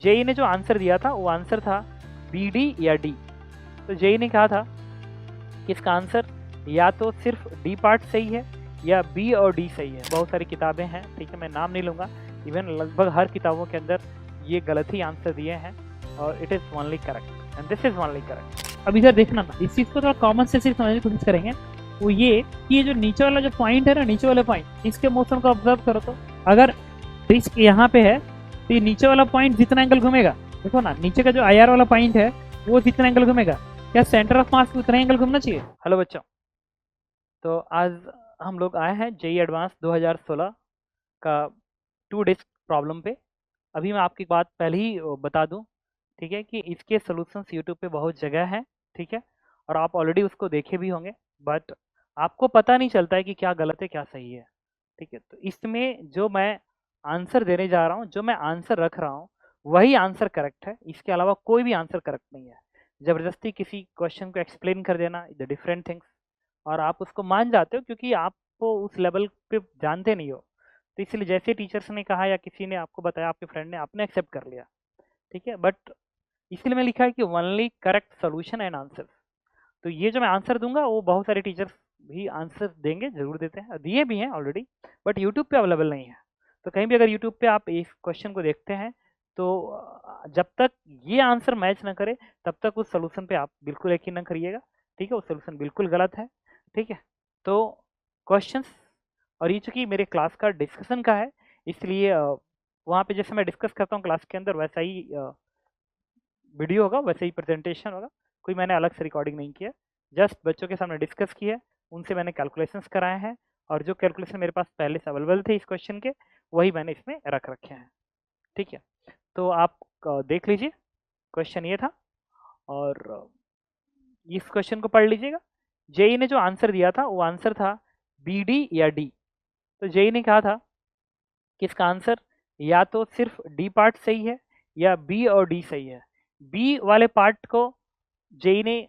JEE ने जो answer दिया था वो आंसर था बी, डी या डी। तो जेई ने कहा था कि इसका आंसर या तो सिर्फ डी पार्ट सही है या बी और डी सही है। बहुत सारी किताबें हैं, ठीक है, मैं नाम नहीं लूँगा, इवन लगभग हर किताबों के अंदर ये गलत ही आंसर दिए हैं और it is only correct and this is only correct. अब इधर देखना ना, इस चीज़ को थोड़ा कॉमन से सिर्फ समझने की कोशिश करेंगे। वो ये कि ये जो नीचे वाला जो पॉइंट है ना, नीचे वाले पॉइंट, इसके मोशन को ऑब्जर्व करो। तो अगर डिस्क यहाँ पे है तो ये नीचे वाला पॉइंट जितना एंगल घूमेगा, देखो ना, नीचे का जो IR वाला पॉइंट है वो जितना एंगल घूमेगा, क्या सेंटर ऑफ मास उतना एंगल घूमना चाहिए? हेलो बच्चों, तो आज हम लोग आए हैं जेई एडवांस 2016 का 2 डिस्क प्रॉब्लम पे। अभी मैं आपकी बात पहले ही बता दूं, ठीक है, कि इसके सॉल्यूशंस यूट्यूब पे बहुत जगह हैं, ठीक है, और आप ऑलरेडी उसको देखे भी होंगे, बट आपको पता नहीं चलता है कि क्या गलत है क्या सही है, ठीक है। तो इसमें जो मैं आंसर देने जा रहा हूँ, जो मैं आंसर रख रहा हूँ, वही आंसर करेक्ट है, इसके अलावा कोई भी आंसर करेक्ट नहीं है। ज़बरदस्ती किसी क्वेश्चन को एक्सप्लेन कर देना द डिफरेंट थिंग्स और आप उसको मान जाते हो क्योंकि आपको उस लेवल पे जानते नहीं हो, तो इसलिए जैसे टीचर्स ने कहा या किसी ने आपको बताया, आपके फ्रेंड ने, आपने एक्सेप्ट कर लिया, ठीक है। बट इसलिए मैं लिखा है कि only correct solution and answer. तो ये जो मैं आंसर दूंगा वो बहुत सारे टीचर्स भी आंसर देंगे, जरूर देते हैं, दिए भी हैं ऑलरेडी, बट यूट्यूब पे अवेलेबल नहीं है। तो कहीं भी अगर यूट्यूब पे आप इस क्वेश्चन को देखते हैं तो जब तक ये आंसर मैच ना करे तब तक उस सोल्यूशन पे आप बिल्कुल यकीन ना करिएगा, ठीक है, वो सोल्यूशन बिल्कुल गलत है, ठीक है। तो क्वेश्चंस, और ये चूंकि मेरे क्लास का डिस्कशन का है इसलिए वहाँ पे जैसे मैं डिस्कस करता हूँ क्लास के अंदर वैसा ही वीडियो होगा, वैसे ही प्रेजेंटेशन होगा, कोई मैंने अलग से रिकॉर्डिंग नहीं किया, जस्ट बच्चों के सामने डिस्कस किया, उनसे मैंने कैलकुलेशंस कराए हैं और जो कैलकुलेशन मेरे पास पहले से अवेलेबल थे इस क्वेश्चन के वही मैंने इसमें रख रखे हैं, ठीक है। तो आप देख लीजिए, क्वेश्चन ये था और इस क्वेश्चन को पढ़ लीजिएगा। जेई ने जो आंसर दिया था वो आंसर था बी, डी या डी। तो जेई ने कहा था कि इसका आंसर या तो सिर्फ डी पार्ट सही है या बी और डी सही है। बी वाले पार्ट को जेई ने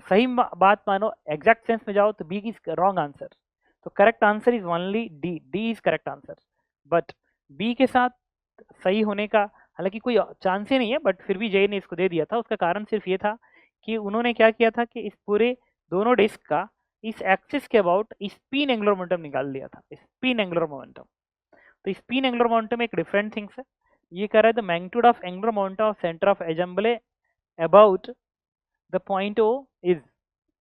सही बात मानो, एग्जैक्ट सेंस में जाओ तो बी की रॉन्ग आंसर। तो correct answer is only D, D is correct answer. But B के साथ सही होने का हालांकि कोई चांस ही नहीं है, बट फिर भी जेई ने इसको दे दिया था। उसका कारण सिर्फ ये था कि उन्होंने क्या किया था कि इस पूरे दोनों डिस्क का इस एक्सिस के अबाउट स्पिन एंगुलर मोमेंटम निकाल लिया था, स्पिन एंगुलर मोमेंटम। तो स्पिन एंगुलर मोमेंटम एक डिफरेंट थिंग्स है। ये कह रहा है the magnitude of angular momentum of centre of ensemble about the point O is,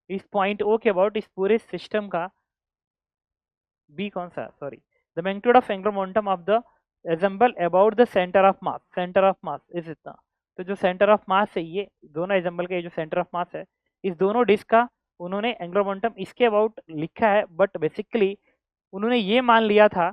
इस पॉइंट ओ के अबाउट इस पूरे सिस्टम का बी कौन सा, sorry, the magnitude of angular momentum of the ensemble about the centre of mass, centre of mass is इतना। तो जो सेंटर ऑफ मास है, ये दोनों एजेंबल का, ये जो सेंटर ऑफ मास है, इस दोनों डिस्क का उन्होंने एंगुलर मोमेंटम इसके अबाउट लिखा है, बट बेसिकली उन्होंने ये मान लिया था,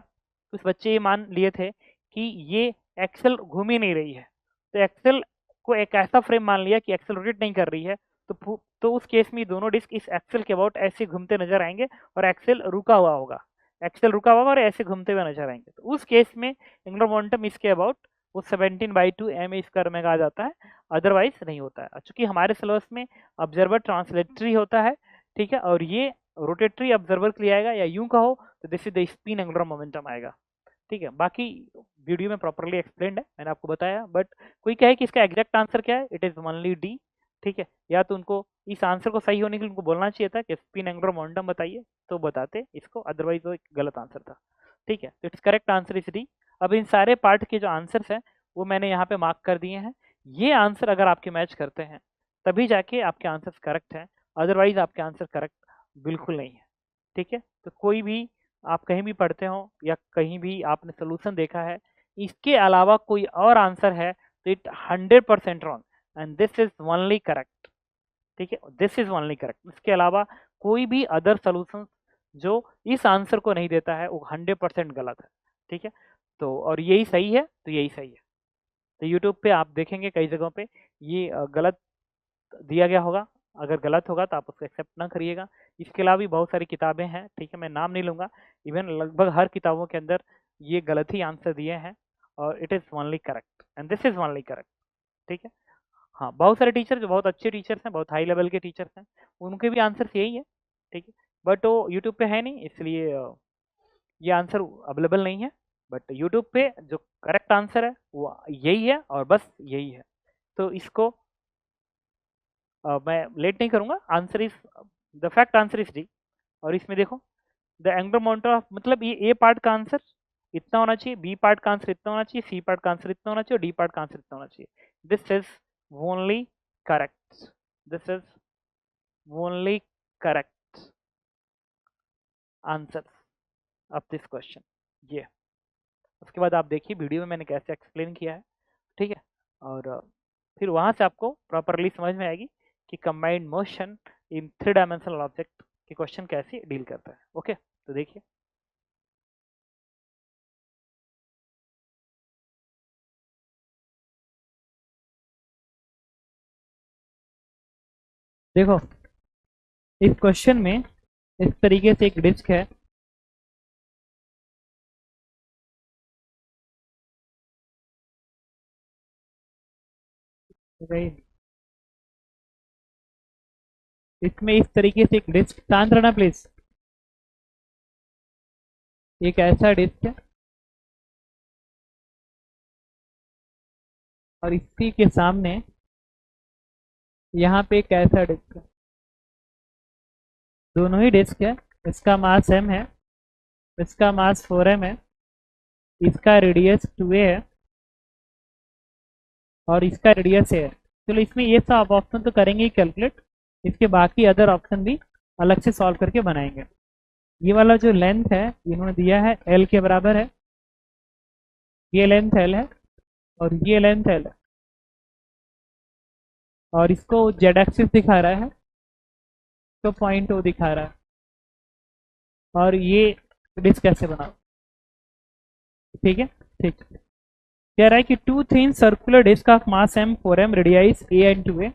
कुछ बच्चे ये मान लिए थे कि ये एक्सेल घूम ही नहीं रही है। तो एक्सेल को एक ऐसा फ्रेम मान लिया कि एक्सेल रोटेट नहीं कर रही है, तो उस केस में दोनों डिस्क इस एक्सेल के अबाउट ऐसे घूमते नजर आएंगे और एक्सेल रुका हुआ होगा, एक्सेल रुका हुआ और ऐसे घूमते हुए नजर आएंगे। तो उस केस में एंगुलर मोमेंटम इसके अबाउट वो 17/2 m स्क्वायर में आ जाता है, अदरवाइज नहीं होता है। चूंकि हमारे सिलेबस में ऑब्जर्वर ट्रांसलेटरी होता है, ठीक है, और ये रोटेटरी ऑब्जर्वर के लिए आएगा, या यूं कहो तो this is the spin angular momentum आएगा, ठीक है। बाकी वीडियो में प्रॉपरली एक्सप्लेन्ड है, मैंने आपको बताया। बट कोई कहे कि इसका एग्जैक्ट आंसर क्या है, इट इज ओनली डी, ठीक है। या तो उनको इस आंसर को सही होने के लिए उनको बोलना चाहिए था कि स्पिन एंगुलर मोमेंटम बताइए, तो बताते इसको, अदरवाइज वो एक गलत आंसर था, ठीक है। तो it's correct answer is D. अब इन सारे पार्ट के जो आंसर्स हैं वो मैंने यहाँ पे मार्क कर दिए हैं। ये आंसर अगर आपके मैच करते हैं तभी जाके आपके आंसर्स करेक्ट हैं, अदरवाइज आपके आंसर करेक्ट बिल्कुल नहीं है, ठीक है। तो कोई भी आप कहीं भी पढ़ते हो या कहीं भी आपने सोल्यूशन देखा है, इसके अलावा कोई और आंसर है तो it 100% wrong and this is only correct, ठीक है, दिस इज ओनली करेक्ट। इसके अलावा कोई भी अदर सोल्यूशन जो इस आंसर को नहीं देता है वो 100% गलत है, ठीक है। तो और यही सही है तो यही सही है। तो यूट्यूब पे आप देखेंगे कई जगहों पे ये गलत दिया गया होगा, अगर गलत होगा तो आप उसको एक्सेप्ट ना करिएगा। इसके अलावा भी बहुत सारी किताबें हैं, ठीक है, मैं नाम नहीं लूँगा, इवन लगभग हर किताबों के अंदर ये गलत ही आंसर दिए हैं और it is only correct and this is only correct, ठीक है। हाँ, बहुत सारे टीचर जो बहुत अच्छे टीचर्स हैं, बहुत हाई लेवल के टीचर्स हैं, उनके भी आंसर्स यही है, ठीक है, बट वो यूट्यूब पे है नहीं, इसलिए ये आंसर अवेलेबल नहीं है। बट यूट्यूब पे जो करेक्ट आंसर है वो यही है और बस यही है। तो इसको मैं लेट नहीं करूँगा, answer is the fact answer is D. और इसमें देखो द एंगुलर मोमेंटम ऑफ, मतलब ये ए पार्ट का आंसर इतना होना चाहिए, बी पार्ट का आंसर इतना होना चाहिए, सी पार्ट का आंसर इतना होना चाहिए और डी पार्ट का आंसर इतना होना चाहिए। This is only correct, this is only correct answer of this question. ये उसके बाद आप देखिए वीडियो में मैंने कैसे एक्सप्लेन किया है, ठीक है। और फिर वहाँ से आपको प्रॉपरली समझ में आएगी कि combined motion in 3 dimensional object के क्वेश्चन कैसे डील करता है। ओके, तो देखिए देखो इस क्वेश्चन में इस तरीके से एक डिस्क है, राइट। इसमें इस तरीके से एक डिस्क, शांत रहना प्लीज, एक ऐसा डिस्क है और इसी के सामने यहाँ पे एक ऐसा डिस्क है। दोनों ही डिस्क है, इसका मास m है, इसका मास 4m है, इसका रेडियस 2a है और इसका रेडियस a है। चलो इसमें ये सब ऑप्शन तो करेंगे ही कैलकुलेट, इसके बाकी अदर ऑप्शन भी अलग से सॉल्व करके बनाएंगे। ये वाला जो लेंथ है इन्होंने दिया है l के बराबर है, ये लेंथ l है और ये लेंथ l है और इसको z एक्सिस दिखा रहा है तो पॉइंट o दिखा रहा है। और ये डिस्क कैसे बनाओ, ठीक है, ठीक। कह रहा है कि two thin circular disc of mass m 4m radius a and 2a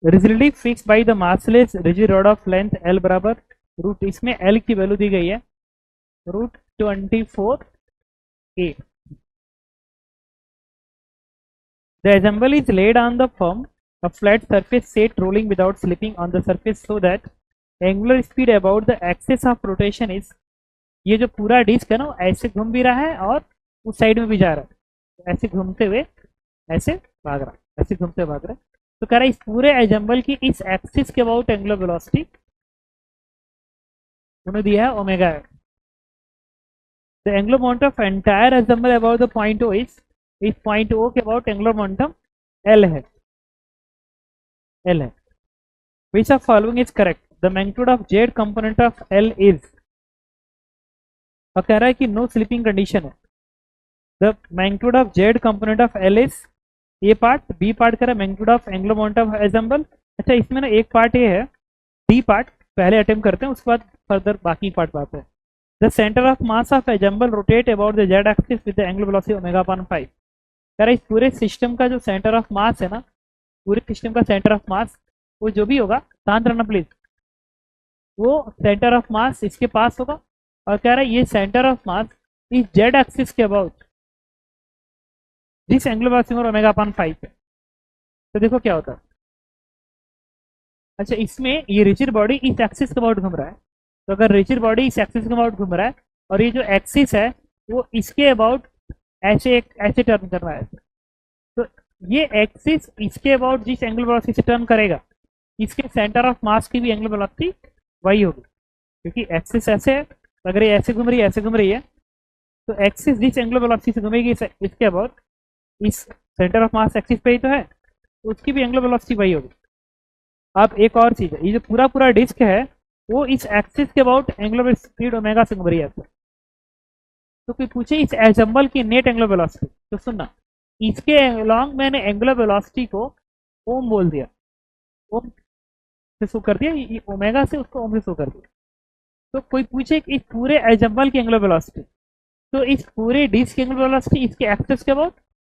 rigidly fix by the massless rigid rod of length l बराबर रूट, इसमें l की वैल्यू दी गई है root 24a। The assemble is laid on the firm, a flat surface set rolling without slipping on the surface so that angular speed about the axis of rotation is, ये जो पूरा disc है ना ऐसे घूम भी रहा है और उस साइड में भी जा रहा है, ऐसे घूमते हुए ऐसे भाग रहा है, ऐसे घूमते भाग रहा है। तो कह रहा है इस पूरे एजम्बल की इस एक्सिस के अबाउट एंगुलर वेलोसिटी उन्होंने दिया है ओमेगा है। The angular momentum of entire ensemble about the point O इस पॉइंट ओ के अबाउट एंगुलर मोमेंटम एल है, एल है। Which of following is correct, the magnitude of Z component of L is, और कह रहा है कि नो स्लिपिंग कंडीशन है। The magnitude of Z component of L is, A part, B part कह रहा है magnitude of angular momentum of ensemble. अच्छा इसमें ना एक पार्ट ये है, डी पार्ट पहले अटेम्प्ट करते हैं उसके बाद फर्दर बाकी पार्ट बात है। The centre of mass of ensemble rotate about the Z axis with the angular velocity omega upon 5। कह रहा है इस पूरे सिस्टम का जो सेंटर ऑफ मास है ना, पूरे सिस्टम का सेंटर ऑफ मास वो जो भी होगा, शांत रहना प्लीज, वो सेंटर ऑफ मास इसके पास होगा और कह रहा है ये सेंटर ऑफ मास इस जेड एक्सिस के अबाउट जिस एंगुलर वेलोसिटी ओमेगा अपॉन 5 है। तो देखो क्या होता है, अच्छा इसमें ये रिजिड बॉडी इस एक्सिस के अबाउट घूम रहा है, तो अगर रिजिड बॉडी इस एक्सिस के अबाउट घूम रहा है और ये जो एक्सिस है वो इसके अबाउट ऐसे टर्न कर रहा है, तो ये एक्सिस इसके अबाउट जिस एंगुलर वेलोसिटी से टर्न करेगा इसके सेंटर ऑफ मास की भी एंगुलर वेलोसिटी वही होगी, क्योंकि एक्सिस ऐसे है, अगर ये ऐसे घूम रही है, ऐसे घूम रही है, तो एक्सिस जिस एंगुलर वेलोसिटी से घूमेगी इसके अबाउट, इस सेंटर ऑफ मास एक्सिस पे ही तो है, तो उसकी भी एंगुलर वेलोसिटी वही होगी। अब एक और चीज है, ये जो पूरा पूरा डिस्क है वो इस एक्सिस के अबाउट एंगुलर स्पीड ओमेगा से घूम रही है। तो कोई पूछे इस एजम्बल की नेट एंगुलर वेलोसिटी, तो सुनना इसके अलॉन्ग मैंने एंगुलर वेलोसिटी को ओम बोल दिया, ओम से शो कर दिया, ये ओमेगा से उसको ओम से शो कर दिया। तो कोई पूछे कि इस पूरे एजम्बल की एंगुलर वेलोसिटी, तो इस पूरे डिस्क की एंगुलर वेलोसिटी इसके एक्सिस के अबाउट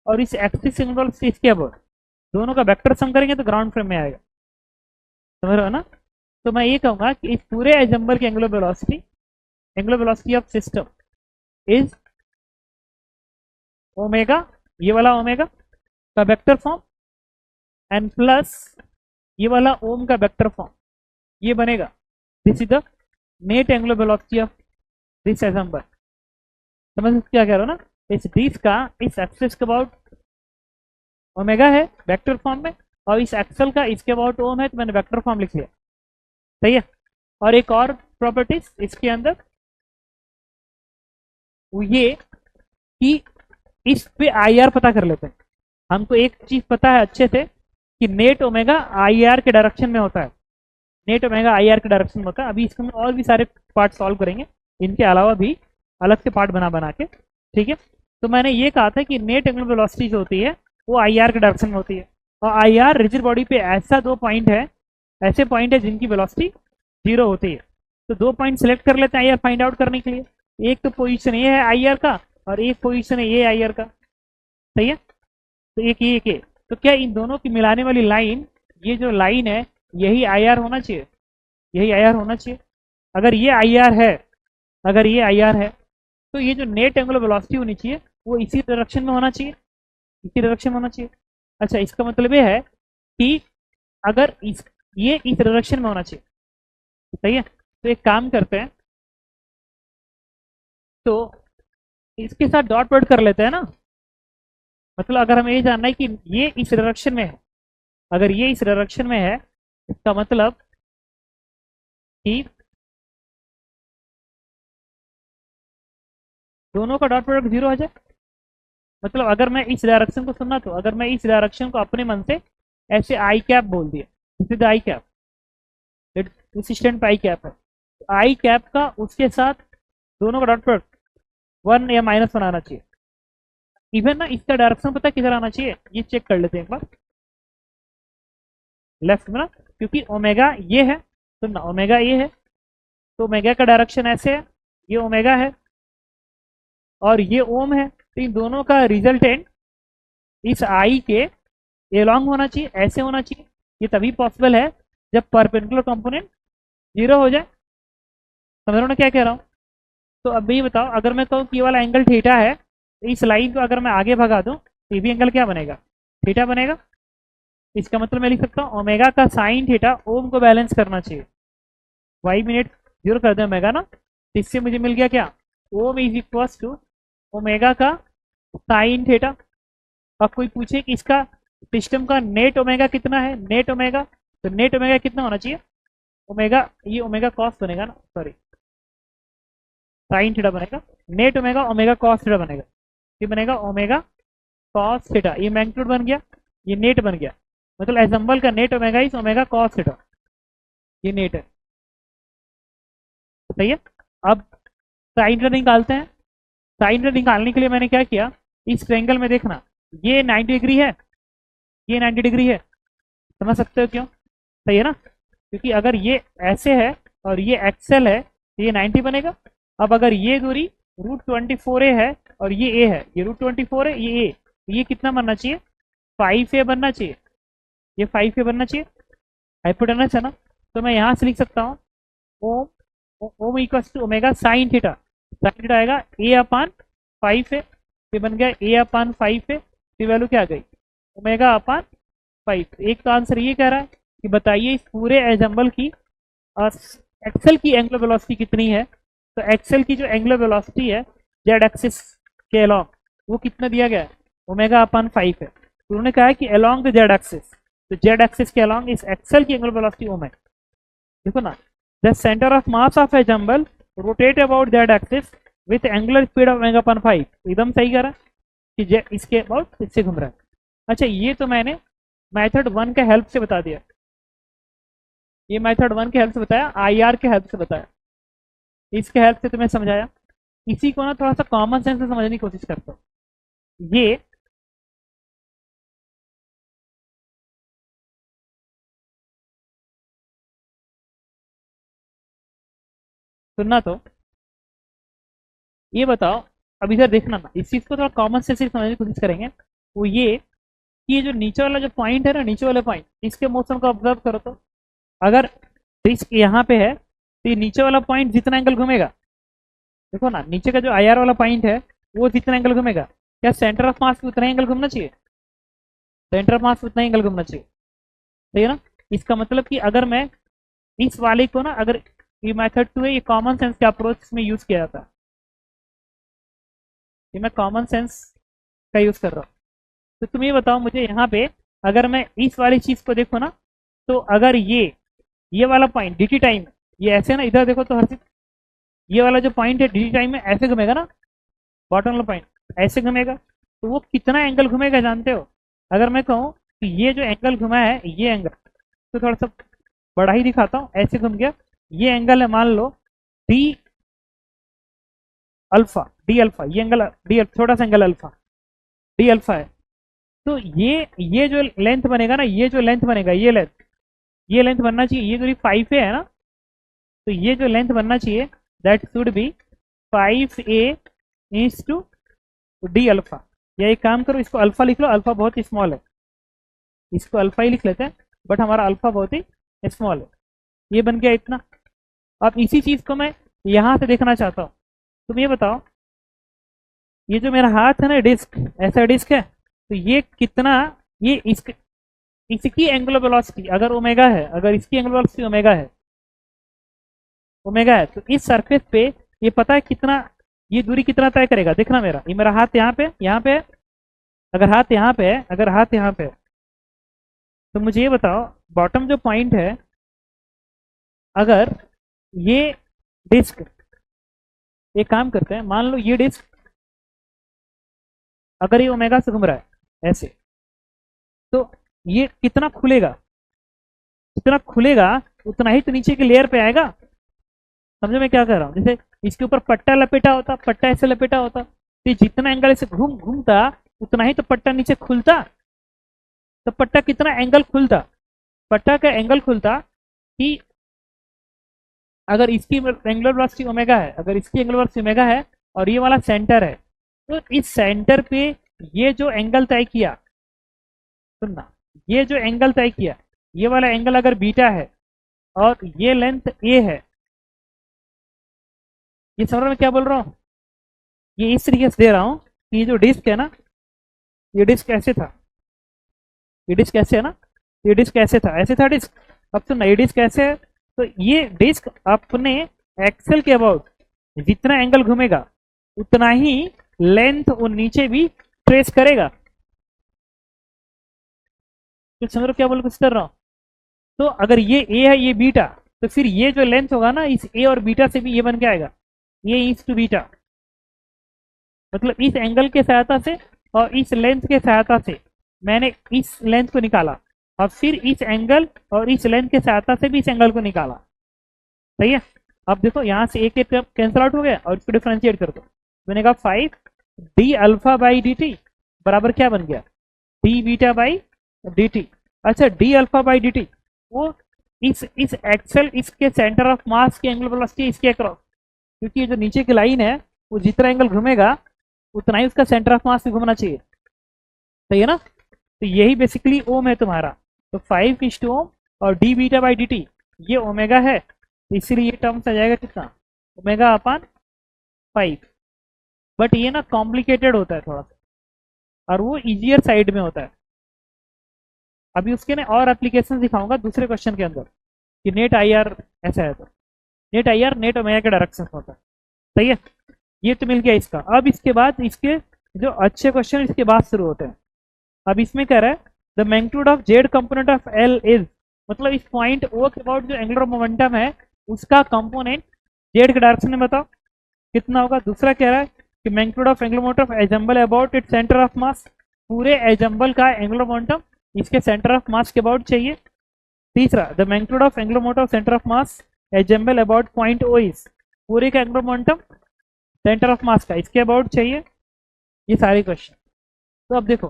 और इस एक्सिस की एंगुलर वेलोसिटी इसके अबाउट, दोनों का वेक्टर सम करेंगे तो ग्राउंड फ्रेम में आएगा, समझ रहे हो ना। तो मैं ये कहूंगा कि इस पूरे एजम्बल की angular velocity of system is omega, ये वाला ओमेगा का वेक्टर फॉर्म एंड प्लस ये वाला ओम का वेक्टर फॉर्म, ये बनेगा this is the net angular velocity of this ensemble. समझ क्या कह रहा हूँ ना, इस डिस्क का इस एक्सिस के अबाउट ओमेगा है वेक्टर फॉर्म में, और इस एक्सल का इसके अबाउट ओम है, तो मैंने वेक्टर फॉर्म लिख लिया। सही है। और एक और प्रॉपर्टीज इसके अंदर वो ये कि इस पे आई आर पता कर लेते हैं। हमको एक चीज पता है अच्छे से कि नेट ओमेगा आई आर के डायरेक्शन में होता है, नेट ओमेगा आई आर के डायरेक्शन में होता है। अभी इसके और भी सारे पार्ट सॉल्व करेंगे, इनके अलावा भी अलग से पार्ट बना बना के। ठीक है। तो मैंने ये कहा था कि नेट एंगुलर वेलोसिटी जो होती है वो आई आर के डायरेक्शन में होती है, और आई आर रिजिड बॉडी पे ऐसा दो पॉइंट है, ऐसे पॉइंट है जिनकी वेलोसिटी 0 होती है। तो दो पॉइंट सेलेक्ट कर लेते हैं आई आर फाइंड आउट करने के लिए। एक तो पोजीशन ये है आई आर का, और एक पोजीशन है ये आई आर का। सही है। तो एक ये तो क्या इन दोनों की मिलाने वाली लाइन, ये जो लाइन है यही आई आर होना चाहिए, यही आई आर होना चाहिए। अगर ये आई आर है, अगर ये आई आर है, तो ये जो नेट एंगुलर वेलोसिटी होनी चाहिए वो इसी डायरेक्शन में होना चाहिए, इसी डायरेक्शन में होना चाहिए। अच्छा, इसका मतलब ये है कि अगर ये इस डायरेक्शन में होना चाहिए। सही है। तो एक काम करते हैं, तो इसके साथ डॉट डॉट कर लेते हैं ना। मतलब अगर हमें ये जानना है कि ये इस डायरेक्शन में है, अगर ये इस डायरेक्शन में है, इसका मतलब कि दोनों का डॉट प्रोडक्ट 0 हो जाए। मतलब अगर मैं इस डायरेक्शन को सुनना, तो अगर मैं इस डायरेक्शन को अपने मन से ऐसे आई कैप बोल दिया, दिस इज आई कैप, उस स्टैंड पे आई कैप है, आई कैप का उसके साथ दोनों का डॉट प्रोडक्ट 1 या -1 आना चाहिए। इवन ना इसका डायरेक्शन पता किधर आना चाहिए, ये चेक कर लेते हैं एक बार। लेफ्ट में ना, क्योंकि ओमेगा ये है, तो ना ओमेगा ये है, तो ओमेगा का डायरेक्शन ऐसे है, ये ओमेगा है और ये ओम है, तो इन दोनों का रिजल्टेंट इस आई के एलॉन्ग होना चाहिए, ऐसे होना चाहिए। ये तभी पॉसिबल है जब परपेंडिकुलर कंपोनेंट 0 हो जाए। समझ रहे हो ना क्या कह रहा हूँ। तो अब ये बताओ, अगर मैं कहूँ कि ये वाला एंगल थीटा है, तो इस लाइन को अगर मैं आगे भगा दूं तो ये भी एंगल क्या बनेगा, थीटा बनेगा। इसका मतलब मैं लिख सकता हूँ ओमेगा का साइन थीटा ओम को बैलेंस करना चाहिए। वाई मिनट 0 कर दे ओमेगा ना, तो इससे मुझे मिल गया क्या, ओम इज इक्वल टू ओमेगा का साइन थीटा। अब कोई पूछे कि इसका सिस्टम का नेट ओमेगा कितना है, नेट ओमेगा, तो नेट ओमेगा कितना होना चाहिए, ओमेगा, ये ओमेगा कॉस बनेगा ना, सॉरी साइन थीटा बनेगा, net omega omega cos theta बनेगा। ये बनेगा ओमेगा कॉस थीटा, ये मैग्नीट्यूड बन गया, ये नेट बन गया। मतलब एग्जाम्पल का net omega is omega cos theta, ये नेट है। सही है। अब साइन थीटा निकालते हैं। साइन थीटा निकालने के लिए मैंने क्या किया, इस ट्रायंगल में देखना, ये 90 डिग्री है, ये 90 डिग्री है। समझ सकते हो क्यों, सही है ना, क्योंकि अगर ये ऐसे है और ये एक्सेल है तो ये 90 बनेगा। अब अगर ये दूरी √24a है और ये a है, ये √24 है, ये a, तो ये कितना बनना चाहिए, 5a बनना चाहिए, ये 5a बनना चाहिए, हाइपोटेनस है ना। तो मैं यहाँ से लिख सकता हूँ ओम, ओम equal to omega sine theta, sine theta आएगा a अपान 5a, ये बन गया a अपान 5a, ये वैल्यू क्या आ गई, ओमेगा अपान 5। एक तो आंसर ये कह रहा है कि बताइए इस पूरे एग्जाम्पल की एक्सेल की एंगुलर वेलोसिटी कितनी है। तो एक्सेल की जो एंगुलर वेलोसिटी है जेड एक्सिस के अलोंग, वो कितना दिया गया है, ओमेगा अपान 5 है। तो उन्होंने कहा है कि अलोंग द जेड एक्सिस, तो जेड एक्सिस के अलोंग इस एक्सेल की एंगुलर वेलोसिटी ओम है। देखो ना, the centre of mass of ensemble rotate about Z axis with angular speed of omega upon 5। एकदम सही कह रहा है कि इसके अबाउट इससे घूम रहा है। अच्छा, ये तो मैंने मेथड 1 के हेल्प से बता दिया, ये मेथड 1 के हेल्प से बताया, आईआर के हेल्प से बताया, इसके हेल्प से तुम्हें समझाया। इसी को ना थोड़ा सा कॉमन सेंस से समझने की कोशिश करता हूँ। ये सुनना, तो ये बताओ, अब इधर देखना ना, इस चीज को थोड़ा कॉमन सेंस से समझने की कोशिश करेंगे। वो ये कि ये जो नीचे वाला जो पॉइंट है ना, नीचे वाले पॉइंट, इसके मोशन को ऑब्जर्व करो। तो अगर डिस्क यहाँ पे है तो ये नीचे वाला पॉइंट जितना एंगल घूमेगा, देखो ना, नीचे का जो आईआर वाला पॉइंट है वो जितना एंगल घूमेगा, क्या सेंटर ऑफ मास उतना एंगल घूमना चाहिए, सेंटर ऑफ मास उतना एंगल घूमना चाहिए। सही है ना। इसका मतलब कि अगर मैं इस वाले को ना, अगर ये मेथड 2 है, ये कॉमन सेंस के अप्रोच में यूज किया जाता है। ये मैं कॉमन सेंस का यूज कर रहा हूँ। तो तुम ये बताओ मुझे, यहाँ पे अगर मैं इस वाली चीज को देखो ना, तो अगर ये वाला पॉइंट dt टाइम, ये ऐसे ना, इधर देखो तो हर चीज, ये वाला जो पॉइंट है dt टाइम में ऐसे घूमेगा ना, बॉटम वाला पॉइंट ऐसे घूमेगा, तो वो कितना एंगल घूमेगा जानते हो? अगर मैं कहूँ कि ये जो एंगल घुमा है, ये एंगल तो थोड़ा सा बड़ा ही दिखाता हूँ, ऐसे घूम गया, ये एंगल है मान लो डी अल्फा, ये एंगल डी, छोटा सा एंगल अल्फा, डी अल्फा है। तो ये जो लेंथ बनेगा ना, ये जो लेंथ बनेगा, ये लेंथ बनना चाहिए, ये दूरी 5a है ना, तो ये जो लेंथ बनना चाहिए that should be 5a is to D alpha. या एक काम करो, इसको अल्फा लिख लो, अल्फा बहुत ही स्मॉल है, इसको अल्फा ही लिख लेते हैं, बट हमारा अल्फा बहुत ही स्मॉल है। ये बन गया इतना। अब इसी चीज को मैं यहां से देखना चाहता हूँ। तुम ये बताओ, ये जो मेरा हाथ है ना, डिस्क, ऐसा डिस्क है, तो ये कितना, ये इसकी एंगुलर वेलोसिटी अगर ओमेगा है, अगर इसकी एंगुलर वेलोसिटी ओमेगा है, तो इस सरफेस पे ये पता है कितना, ये दूरी कितना तय करेगा? देखना मेरा, ये मेरा हाथ यहाँ पे है, अगर हाथ यहाँ पे है, अगर हाथ यहाँ पे है, तो मुझे ये बताओ बॉटम जो पॉइंट है, अगर ये डिस्क, एक काम करते हैं, मान लो ये डिस्क अगर ये ओमेगा से घूम रहा है ऐसे, तो ये कितना खुलेगा, जितना खुलेगा उतना ही तो नीचे की लेयर पे आएगा। समझो मैं क्या कर रहा हूँ? जैसे इसके ऊपर पट्टा लपेटा होता, पट्टा ऐसे लपेटा होता, तो जितना एंगल ऐसे घूमता उतना ही तो पट्टा नीचे खुलता। तो पट्टा कितना एंगल खुलता, पट्टा का एंगल खुलता कि अगर इसकी एंगुलर वेलोसिटी ओमेगा है, अगर इसकी एंगुलर वेलोसिटी ओमेगा है और ये वाला सेंटर है, तो इस सेंटर पे ये जो एंगल तय किया, सुनना, ये जो एंगल तय किया, ये वाला एंगल अगर बीटा है और ये लेंथ ए है, ये समझ में क्या बोल रहा हूँ? ये इस तरीके से दे रहा हूँ कि ये जो डिस्क है ना, ये डिस्क ऐसे था, ये डिस्क ऐसे है ना, ये डिस्क ऐसे था, ऐसे था डिस्क। अब सुनना, ये डिस्क ऐसे है, तो ये डिस्क अपने एक्सेल के अबाउट जितना एंगल घूमेगा उतना ही लेंथ और नीचे भी ट्रेस करेगा। तो समझो क्या बोल कर रहा हूँ? तो अगर ये ए है, ये बीटा, तो फिर ये जो लेंथ होगा ना, इस ए और बीटा से भी ये बन के आएगा, ये इज टू बीटा, मतलब इस एंगल के सहायता से और इस लेंथ के सहायता से मैंने इस लेंथ को निकाला, और फिर इस एंगल और इस लेंथ के सहायता से भी इस एंगल को निकाला। सही है? अब देखो यहाँ से एक कैंसिल आउट हो गया और इसको डिफरेंशिएट कर दो, मैंने कहा 5 D alpha by D T बराबर क्या बन गया? D beta by D T. अच्छा, D alpha by D T वो इस एक्सेल, इसके सेंटर ऑफ मास की एंगुलर वेलोसिटी इसके अक्रॉस, क्योंकि ये जो नीचे की लाइन है वो जितना एंगल घूमेगा उतना ही उसका सेंटर ऑफ मास भी घूमना चाहिए। सही है ना? तो यही बेसिकली ओम है तुम्हारा। तो 5 ओम और D beta by D T ये ओमेगा है, तो इसीलिए ये टर्म्स आ जाएगा कितना? Omega upon 5। बट ये ना कॉम्प्लिकेटेड होता है थोड़ा सा, और वो इजियर साइड में होता है। अभी उसके ना और एप्लीकेशन दिखाऊंगा दूसरे क्वेश्चन के अंदर कि नेट आई आर ऐसा है, तो net I R net omega के डायरेक्शन होता है। सही है? ये तो मिल गया इसका। अब इसके बाद इसके जो अच्छे क्वेश्चन इसके बाद शुरू होते हैं। अब इसमें कह रहा है the magnitude of Z component of L is, मतलब इस पॉइंट ओ के अबाउट जो एंगुलर मोमेंटम है उसका कंपोनेंट जेड के डायरेक्शन में बताओ कितना होगा। दूसरा कह रहा है कि magnitude of angular momentum of ensemble about it centre of mass, पूरे एजम्बल का एंगुलर मोमेंटम इसके सेंटर ऑफ मास के अबाउट चाहिए। तीसरा, the magnitude of angular momentum of centre of mass ensemble about point O is, पूरे का angular momentum centre of mass का इसके अबाउट चाहिए। ये सारे क्वेश्चन। तो अब देखो,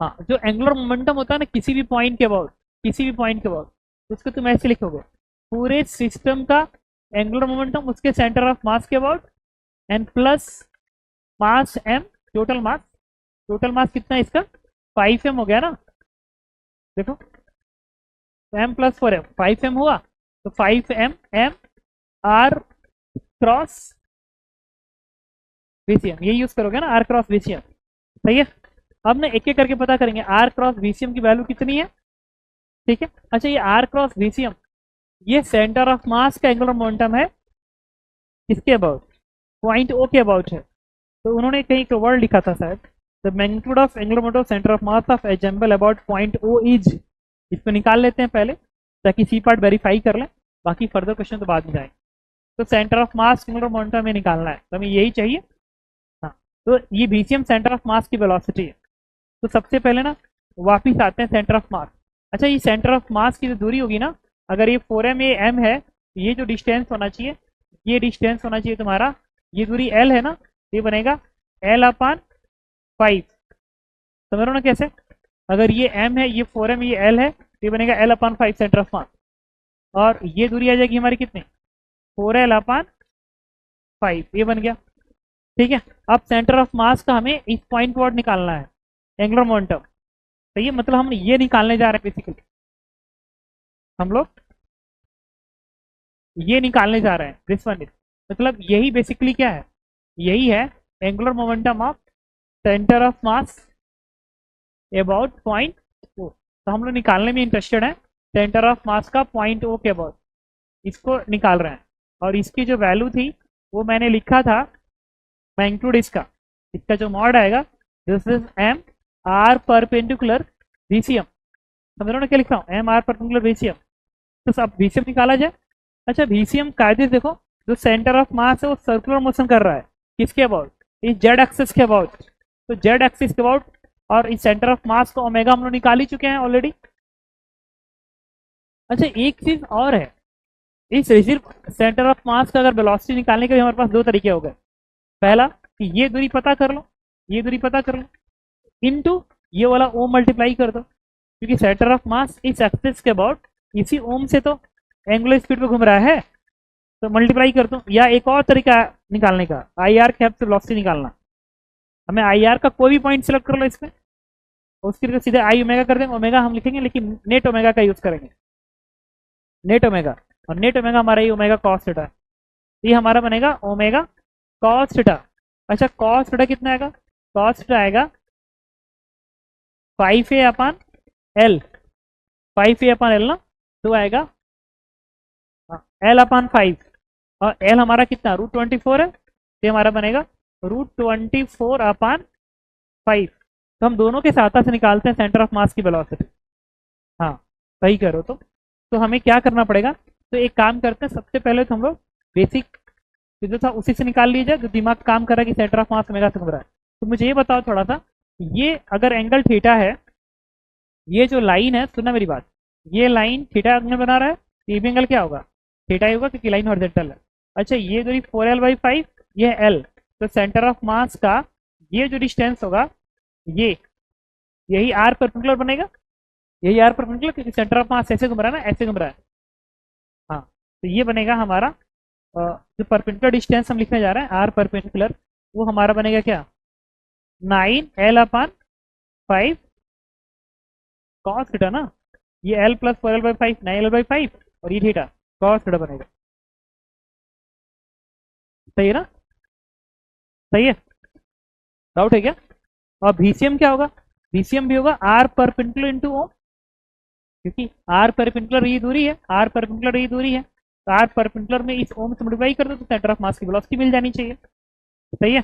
हाँ, जो एंगुलर मोमेंटम होता है ना किसी भी पॉइंट के अबाउट, किसी भी पॉइंट के अबाउट, उसको तुम ऐसे लिखोगे, पूरे सिस्टम का एंगुलर मोमेंटम उसके सेंटर ऑफ मास के about and plus mass M, total mass. Total mass कितना है इसका? 5m हो गया ना। देखो, m प्लस 4m, 5m हुआ, तो 5m m r cross VCM, ये यूज करोगे ना, r क्रॉस VCM। सही है? अब ना एक एक करके पता करेंगे r क्रॉस VCM की वैल्यू कितनी है। ठीक है? अच्छा, ये r क्रॉस VCM ये सेंटर ऑफ मास का एंगुलर मोमेंटम है, इसके अबाउट पॉइंट ओ के अबाउट है। तो उन्होंने कहीं एक वर्ड लिखा था शायद, the magnitude of angular momentum centre of mass of ensemble about point O is, इसको निकाल लेते हैं पहले ताकि सी पार्ट वेरीफाई कर लें, बाकी फर्दर क्वेश्चन तो बाद में जाएंगे। तो centre of mass angular momentum में निकालना है, तो हमें यही चाहिए। हाँ, तो ये VCM सेंटर ऑफ मास की वेलोसिटी है। तो सबसे पहले ना वापिस आते हैं सेंटर ऑफ मास। अच्छा, ये सेंटर ऑफ मास की जो दूरी होगी ना, अगर ये 4m ये m है, तो ये जो डिस्टेंस होना चाहिए, ये डिस्टेंस होना चाहिए तुम्हारा, ये दूरी l है ना, ये बनेगा l/5। समझ रहे हो ना कैसे? अगर ये m है, ये 4m, ये l है, तो ये बनेगा l/5 सेंटर ऑफ मास। और ये दूरी आ जाएगी हमारी कितनी, 4l/5, ये बन गया। ठीक है, अब सेंटर ऑफ मास का हमें इस पॉइंट वर्ड निकालना है, एंगुलर मोमेंटम। तो ये मतलब हम ये निकालने जा रहे हैं, बेसिकली हम लोग ये निकालने जा रहे हैं, दिस वन इज, मतलब यही बेसिकली क्या है, यही है angular momentum of centre of mass about point O. तो हम लोग निकालने में इंटरेस्टेड हैं सेंटर ऑफ मास का पॉइंट ओ के अबाउट, इसको निकाल रहे हैं। और इसकी जो वैल्यू थी वो मैंने लिखा था, मैग्नीट्यूड इसका जो मॉड आएगा, this is M R perpendicular VCM। समझ रहे हो ना क्या लिख रहा हूँ, एम आर परपेंडिकुलर VCM। तो सब VCM निकाला जाए। अच्छा, VCM कायदे देखो, जो सेंटर ऑफ मास है वो सर्कुलर मोशन कर रहा है, किसके अबाउट, इस जेड एक्सिस के अबाउट। तो जेड एक्सिस के अबाउट, और इस सेंटर ऑफ मास को ओमेगा हम लोग निकाल ही चुके हैं ऑलरेडी। अच्छा, एक चीज और है, इस रिसीव सेंटर ऑफ मास का अगर वेलोसिटी निकालने के लिए हमारे पास दो तरीके हो गए। पहला कि ये दूरी पता कर लो, ये दूरी पता कर लो, इनटू ये वाला ओम मल्टीप्लाई कर दो, क्योंकि सेंटर ऑफ मास इस एक्सिस के अबाउट इसी ओम से तो एंगुलर स्पीड पे घूम रहा है, तो मल्टीप्लाई कर दो। या एक और तरीका निकालने का, IR के हेल्प से वेलोसिटी निकालना। हमें IR का कोई भी पॉइंट सेलेक्ट कर लो इसमें, उसकी जगह सीधे आई ओमेगा कर देंगे, ओमेगा हम लिखेंगे लेकिन नेट ओमेगा का यूज करेंगे, नेट ओमेगा। और नेट ओमेगा हमारा ये ओमेगा कॉस थीटा है, ये हमारा बनेगा ओमेगा कॉस थीटा। अच्छा, कॉस थीटा कितना आएगा, कॉस थीटा आएगा 5a/L, 5a/L ना, तो आएगा L/5, और L हमारा कितना √24 है, तो हमारा बनेगा √24/5। तो हम दोनों के साथ से निकालते हैं सेंटर ऑफ मास की वेलोसिटी। हाँ, सही करो। तो हमें क्या करना पड़ेगा, तो एक काम करते हैं, सबसे पहले तो हम लोग बेसिक जो था उसी से निकाल लीजिए, जो दिमाग काम कर रहा है कि सेंटर ऑफ मास ओमेगा से घूम रहा है। तो मुझे ये बताओ थोड़ा सा, ये अगर एंगल थीटा है, ये जो लाइन है, सुनना मेरी बात, ये लाइन थीटा एंगल बना रहा है, ये भी एंगल क्या होगा, थीटा ही होगा, क्योंकि लाइन हॉरिजॉन्टल है। अच्छा, ये दूरी 4l/5, ये L, तो सेंटर ऑफ मास का ये जो डिस्टेंस होगा, ये यही R परपेंडिकुलर बनेगा, यही R परपेंडिकुलर, क्योंकि सेंटर ऑफ मास ऐसे घूम रहा है ना, ऐसे घूम रहा है। हाँ, तो ये बनेगा हमारा जो परपेंडिकुलर डिस्टेंस हम लिखने जा रहे हैं, R परपेंडिकुलर, वो हमारा बनेगा क्या, 9l/5 कॉस थीटा ना, ये L + 4l/5, 9l/5, और ये थीटा कॉस थीटा बनेगा। सही है ना, सही है, डाउट है क्या? और VCM क्या होगा, VCM भी होगा R परपेंडिकुलर इंटू ओम, क्योंकि R परपेंडिकुलर ये दूरी है, R परपेंडिकुलर ये दूरी है, तो R परपेंडिकुलर में इस ओम से मल्टीप्लाई कर दो तो सेंटर ऑफ मास की वेलोसिटी मिल जानी चाहिए। सही है,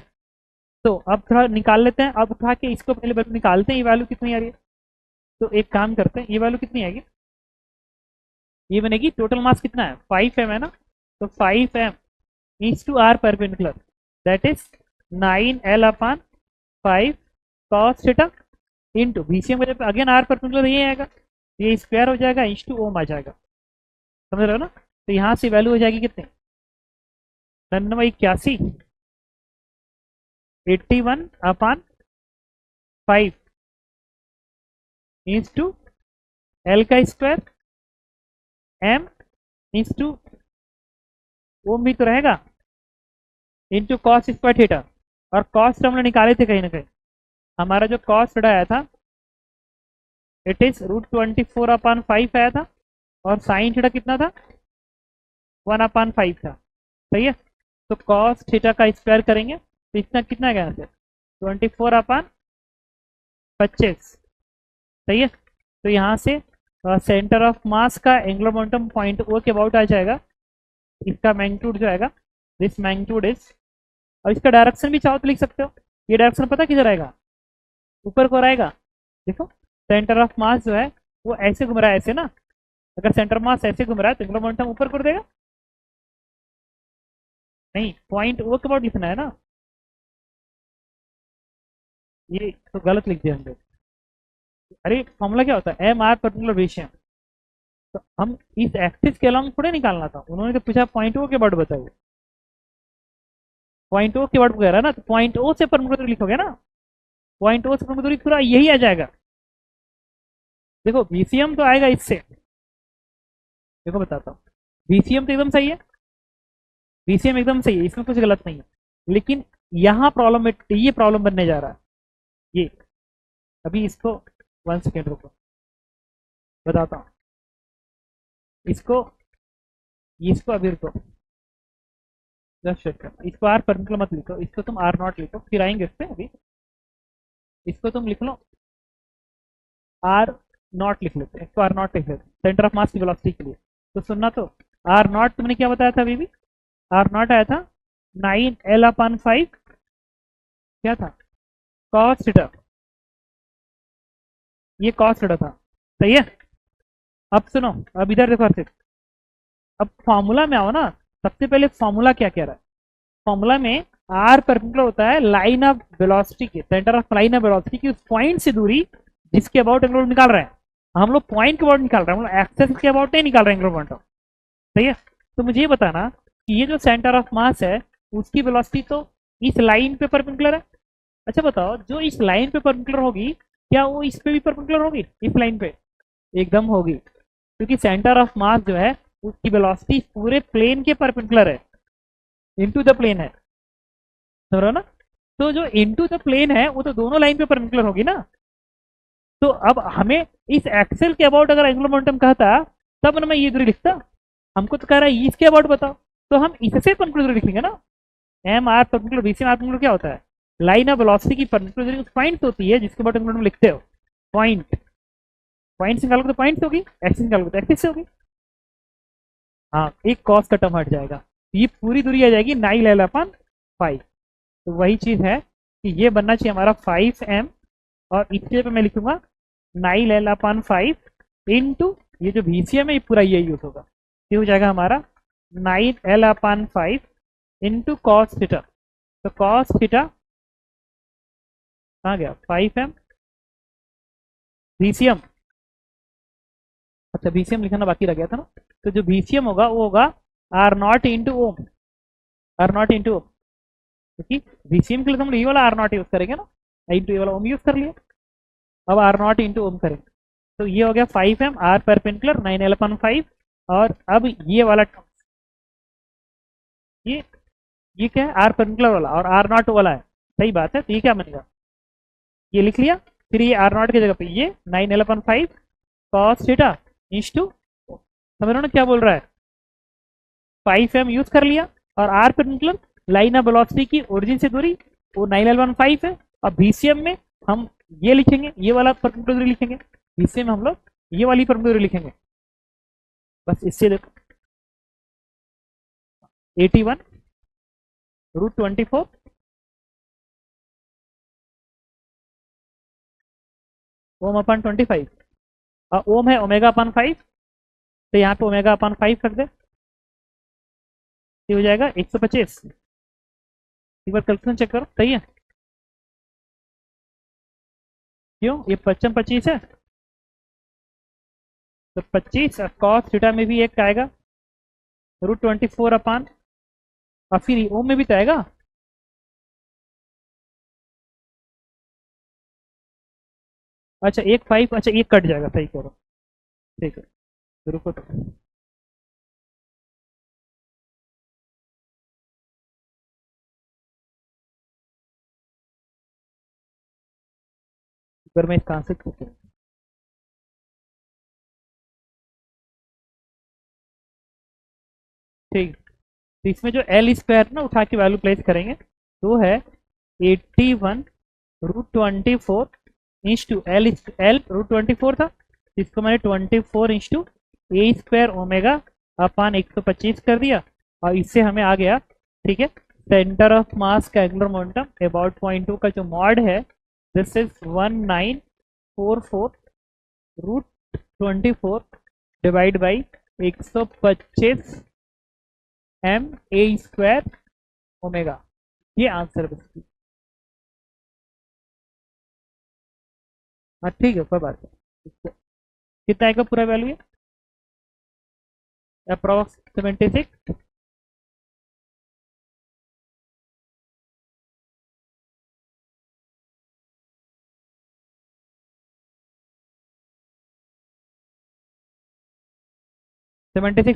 तो अब थोड़ा निकाल लेते हैं, अब उठा के इसको पहले वैल्यू निकालते हैं, ये वैल्यू कितनी आ रही है। तो एक काम करते हैं, ये वैल्यू कितनी आएगी, ये बनेगी, टोटल मास कितना है 5m है ना, तो 5m is to R perpendicular, that is 9l/5 cos theta into VCM वजह पे अगेन R परपेंडिकुलर ये आएगा, ये स्क्वायर हो जाएगा, इंच टू ओम आ जाएगा। समझ रहे हो ना, तो यहाँ से वैल्यू हो जाएगी कितने, 9981, 81/5 इंच टू L का square, M inch two ohm भी तो रहेगा, इंटू कॉस स्क्वायर थीटा। और कॉस हम लोग निकाले थे कहीं ना कहीं, हमारा जो कॉस थीटा आया था, इट इज √24/5 आया था, और साइन थीटा कितना था, 1/5 था। सही है, तो कॉस थीटा का स्क्वायर करेंगे तो इतना कितना गया, 24/25। सही है, तो यहाँ से सेंटर ऑफ मास का एंगुलर मोमेंटम पॉइंट ओ के अबाउट आ जाएगा, इसका मैग्नीट्यूड जो आएगा, दिस मैग्नीट्यूड इज और इसका डायरेक्शन भी चाहो तो लिख सकते हो। ये डायरेक्शन पता किधर आएगा, ऊपर को आएगा। देखो सेंटर ऑफ मास जो है वो ऐसे घूम रहा है, ऐसे ना। अगर सेंटर मास ऐसे घूम रहा है तो एंगुलर मोमेंटम ऊपर कर देगा। नहीं, पॉइंट ओ के बाद लिखना है ना, ये तो गलत लिख दिया हमने। अरे फॉर्मूला क्या होता है, एम आर पर्टिकुलर विषय। तो हम इस एक्सिस के अलॉन्ग थोड़े निकालना था, उन्होंने तो पूछा पॉइंट ओ के वर्ड बताओ। पॉइंट ओ के वर्ड कह रहा है ना, तो पॉइंट ओ से परपेंडिकुलर लिखोगे ना, पॉइंट ओ से परपेंडिकुलर पूरा यही आ जाएगा। देखो बीसीएम तो आएगा इससे, देखो बताता हूँ। बीसीएम तो एकदम सही है, बीसीएम एकदम सही है, इसमें कुछ गलत नहीं है। लेकिन यहाँ प्रॉब्लम में ये प्रॉब्लम बनने जा रहा है। ये अभी इसको 1 सेकेंड रुको, बताता हूँ इसको। इसको अभी रुको, जस्ट चेक कर। इसको आर परपेंडिकुलर मत लिखो, इसको तुम आर नॉट लिखो, फिर आएंगे इस पे। अभी इसको तुम लिख लो आर नॉट, लिख लेते हैं इसको आर नॉट लिख लेते हैं, सेंटर ऑफ मास की वेलोसिटी के लिए। तो सुनना तो, आर नॉट तुमने क्या बताया था अभी भी, आर नॉट आया था 9L/5, क्या था, कॉस थीटा। ये कॉस थीटा था, सही है। अब सुनो, अब इधर देखो सिर्फ, अब फॉर्मूला में आओ ना। सबसे पहले फॉर्मूला क्या कह रहा है, फॉर्मूला में आर परपेंडिकुलर होता है लाइन ऑफ वेलोसिटी के, centre of line of velocity की उस पॉइंट से दूरी जिसके अबाउट एंगुलर निकाल रहे हैं। हम लोग पॉइंट के अबाउट निकाल रहे हैं, हम लोग एक्सेस के अबाउट नहीं निकाल रहे हैं एंगुलर मोमेंटम, सही है। तो मुझे ये बताना कि ये जो सेंटर ऑफ मास है उसकी वेलोसिटी तो इस लाइन पे परपेंडिकुलर है। अच्छा बताओ, जो इस लाइन पे परपेंडिकुलर होगी, क्या वो इस पे भी परपेंडिकुलर होगी, इस लाइन पे? एकदम होगी, क्योंकि सेंटर ऑफ मास जो है उसकी वेलोसिटी पूरे प्लेन के परपेंडिकुलर है, इनटू द प्लेन है, समझ रहे हो ना। तो जो इनटू द प्लेन है वो तो दोनों लाइन पे परपेंडिकुलर होगी ना। तो अब हमें इस एक्सेल के अबाउट अगर एंगुलर मोमेंटम कहता तब ना मैं ये दूरी लिखता। हमको तो कह रहा है इसके अबाउट बताओ, तो हम इससे परपेंडिकुलर लिख लेंगे ना। M R perpendicular, B C R perpendicular क्या होता है, लाइन ऑफ वेलोसिटी की परपेंडिकुलर पॉइंट होती है जिसके अबाउट एंगुलर मोमेंटम लिखते हो। पॉइंट, पॉइंट से निकालोगे तो पॉइंट से होगी, एक्सिस निकालोगे तो एक्सिस से होगी। हाँ, एक कॉस का टर्म हट जाएगा, ये पूरी दूरी आ जाएगी 9L/5। तो वही चीज है कि ये बनना चाहिए हमारा 5m, और इसके पे मैं लिखूंगा 9L/5 इंटू ये जो VCM है ये पूरा ये यूज होगा, ये हो जाएगा हमारा 9L/5 इंटू कॉस थीटा। तो कॉस थीटा कहाँ गया, 5m VCM। अच्छा VCM लिखना बाकी रह गया था ना, तो जो VCM होगा वो होगा आर नॉट इंटू ओम, आर नॉट इंटू ओम, क्योंकि VCM के लिए तो हम ये वाला आर नॉट यूज करेंगे ना, इंटू ये वाला ओम यूज कर लिया। अब आर नॉट इंटू ओम करेंगे, तो ये हो गया 5m आर परपेंडिकुलर 9L/5। और अब ये वाला ये क्या है, आर परपेंडिकुलर वाला, और आर नॉट वाला है, सही बात है। तो ये क्या बनेगा, ये लिख लिया। फिर ये आर नॉट की जगह पे ये 9L/5 कॉस थीटा इंटू, समझ रहे हो ना क्या बोल रहा है, 5m यूज कर लिया, और R perpendicular line of velocity की ओरिजिन से दूरी वो 9L/5 है। और VCM में हम ये लिखेंगे, ये वाला परपेंडिकुलर दूरी लिखेंगे, VCM में हम लोग ये वाली परपेंडिकुलर लिखेंगे। बस इससे देखो 81√24 ओम/25, ओम है ω/5, तो यहाँ पे ω/5 रख दे, ये हो जाएगा 125। एक बार कैलकुलेशन चेक करो, सही है? क्यों, ये 25 है, तो 25 कॉस थीटा में भी एक आएगा √24 और फिर ओम में भी तो आएगा। अच्छा एक 5, अच्छा एक कट जाएगा, सही करो, ठीक है, रुको तो। अगर मैं इसका आंसर पूछूं, ठीक, तो इसमें जो एल स्क्वायर ना उठा के वैल्यू प्लेस करेंगे तो है 81√24 इंटू एल, एल √24 था, इसको मैंने 24 इंटू A² ओमेगा/125 कर दिया, और इससे हमें आ गया, ठीक है, सेंटर ऑफ मास का angular momentum about point two का जो मॉड है this is 1944√24 divide by 125 ma² omega. ये आंसर है। हाँ ठीक है, कोई बात नहीं। कितना आएगा पूरा वैल्यू? अप्रॉक्स 76।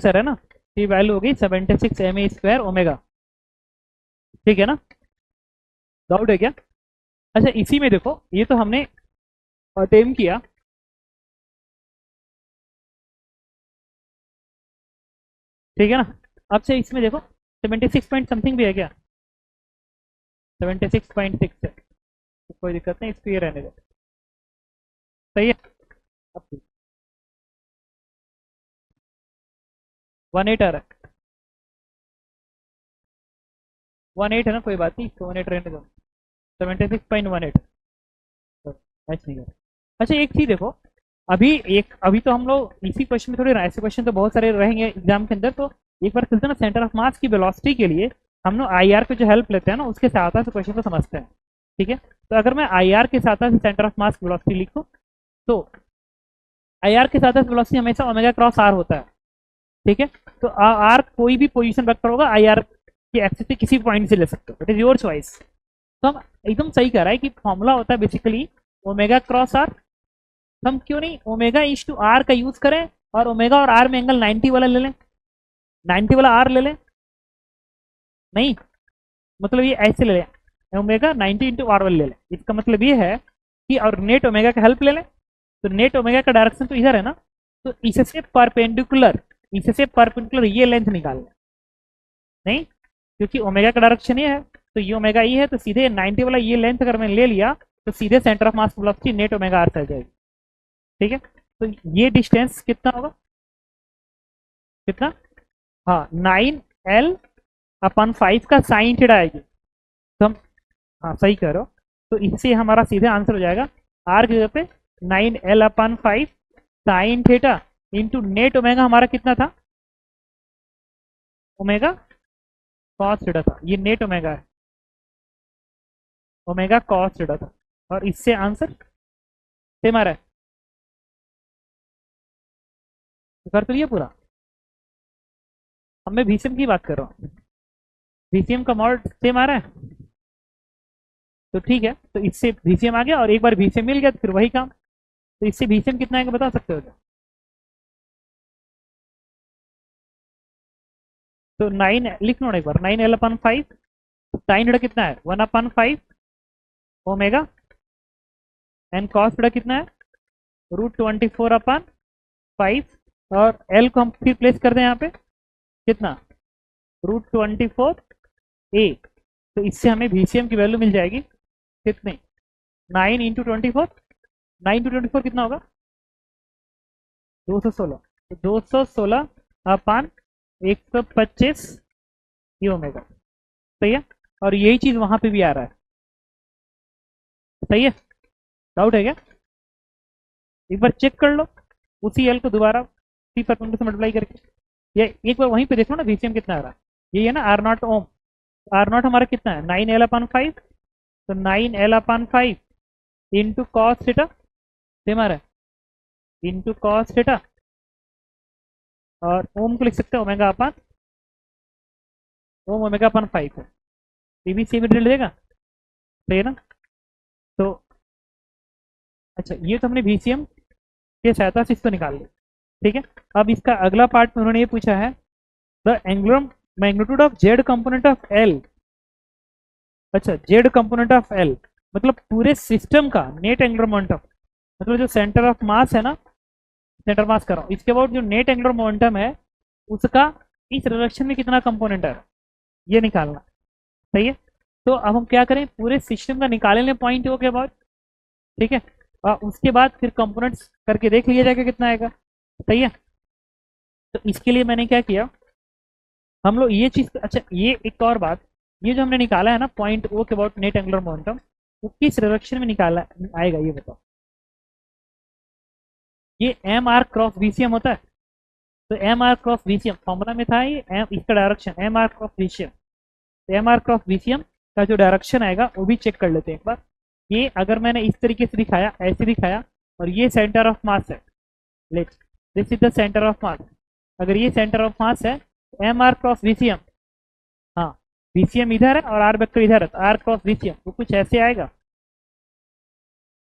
है ना? ये वैल्यू होगी 76 ma² ओमेगा। ठीक है ना? डाउट है क्या? अच्छा इसी में देखो, ये तो हमने अटेम किया। ठीक है ना? अब से इसमें देखो 76 पॉइंट समथिंग भी है क्या? 76.6 है, तो कोई दिक्कत नहीं, इसको ये रहने दो। सही है। अब 18 आ रहा है, 18 है ना, कोई बात नहीं, इसको 18 रहने दो। 76.18 मैच नहीं कर। अच्छा एक चीज देखो, अभी तो हम लोग इसी क्वेश्चन में थोड़े ऐसे क्वेश्चन तो बहुत सारे रहेंगे एग्जाम के अंदर, तो एक बार चलते ना सेंटर ऑफ मास की वेलोसिटी के लिए हम लोग आईआर पे जो हेल्प लेते हैं ना उसके सहायता से क्वेश्चन को समझते हैं। ठीक है, तो अगर मैं आईआर के सहायता से सेंटर ऑफ मास की वेलोसिटी लिखूं तो आईआर के सहायता से वेलोसिटी हमेशा ओमेगा क्रॉस आर होता है। ठीक है, तो आर कोई भी पोजीशन वेक्टर होगा आईआर के एक्सिस से किसी पॉइंट से ले सकते हो, इट इज योर चॉइस। तो हम एकदम सही कह रहा है कि फॉर्मूला होता है बेसिकली ओमेगा क्रॉस आर। हम क्यों नहीं ओमेगा इज टू आर का यूज करें और ओमेगा और आर में एंगल 90 वाला ले लें, 90 वाला आर ले लें। नहीं, मतलब ये ऐसे ले लें, ओमेगा 90 इंटू आर वाला ले लें। इसका मतलब ये है कि और नेट ओमेगा का हेल्प ले लें, तो नेट ओमेगा का डायरेक्शन तो इधर है ना, तो इससे परपेंडिकुलर ये लेंथ निकाल लें। नहीं, क्योंकि ओमेगा का डायरेक्शन ये है, तो ये ओमेगा ये है, तो सीधे 90 वाला ये लेंथ अगर मैंने ले लिया तो सीधे centre of mass velocity net omega R से आ जाएगी। ठीक है, तो ये डिस्टेंस कितना होगा? कितना? हाँ 9l/5 का साइन थीटा आएगी। तो हम, हाँ सही कह रहे हो, तो इससे हमारा सीधे आंसर हो जाएगा आर की जगह पे 9l/5 sine theta into net omega हमारा कितना था? ओमेगा कॉस थीटा था, ये नेट ओमेगा है, ओमेगा कॉस थीटा था, और इससे आंसर सेम आ रहा है। कर तो लिया पूरा। अब मैं VCM की बात कर रहा हूँ, VCM का मॉड सेम आ रहा है, तो ठीक है, तो इससे VCM आ गया और एक बार VCM मिल गया तो फिर वही काम। तो इससे VCM कितना आएगा बता सकते हो क्या? तो 9 लिख लो ना एक बार, 9l/5 साइन थीटा कितना है? 1/5 ओमेगा, एंड कॉस थीटा कितना है? √24/5, और एल को हम फिर प्लेस कर दें यहाँ पे कितना? √24 a। तो इससे हमें VCM की वैल्यू मिल जाएगी कितनी? 9 इंटू 24, 9 इंटू 24 कितना होगा? 216, तो 216/125 ये ओमेगा। सही है, और यही चीज वहां पे भी आ रहा है। सही है, डाउट है क्या? एक बार चेक कर लो उसी एल को दोबारा सी पर से मल्टीप्लाई करके, या एक बार वहीं पे देख लो ना VCM कितना आ रहा है। यही है ना R0 ओम, R0 हमारा कितना है? 9l/5, तो 9l/5 into cos theta same आ रहा है, इंटू कॉस थीटा, और ओम को लिख सकते हैं ओमेगा अपन ओम, ओमेगा अपन 5 है, भी सेम रिजल्ट देगा। सही है ना? तो अच्छा ये तो हमने VCM के सहायता से इसको निकाल लिया। ठीक है, अब इसका अगला पार्ट में उन्होंने ये पूछा है the angular magnitude of Z component of L. अच्छा जेड कंपोनेंट ऑफ एल मतलब पूरे सिस्टम का नेट एंगुलर मोमेंटम, मतलब जो सेंटर ऑफ मास है ना, सेंटर मास कर रहा हूँ, इसके बाद जो नेट एंगुलर मोमेंटम है उसका इस रिलेशन में कितना कंपोनेंट है ये निकालना। सही है, तो अब हम क्या करें, पूरे सिस्टम का निकालने पॉइंट हो के बाद, ठीक है, और उसके बाद फिर कंपोनेंट्स करके देख लिया जाएगा कितना आएगा। सही है, तो इसके लिए मैंने क्या किया, हम लोग ये चीज़, अच्छा ये एक और बात, ये जो हमने निकाला है ना पॉइंट ओ के अबाउट नेट एंगुलर मोमेंटम, वो किस डायरेक्शन में निकाला आएगा ये बताओ। ये एम आर क्रॉस वीसीएम होता है, तो M R cross VCM formula में था ये इसका direction M R cross VCM. तो एम आर क्रॉस वीसीएम का जो डायरेक्शन आएगा वो भी चेक कर लेते हैं एक बार। ये अगर मैंने इस तरीके से दिखाया, ऐसे दिखाया, और ये सेंटर ऑफ मास है, let this is the centre of मास। अगर ये सेंटर ऑफ मास है तो एम आर क्रॉस वीसीएम, हाँ वीसीएम इधर है और आर वेक्टर इधर है, तो आर क्रॉस वीसीएम वो कुछ ऐसे आएगा।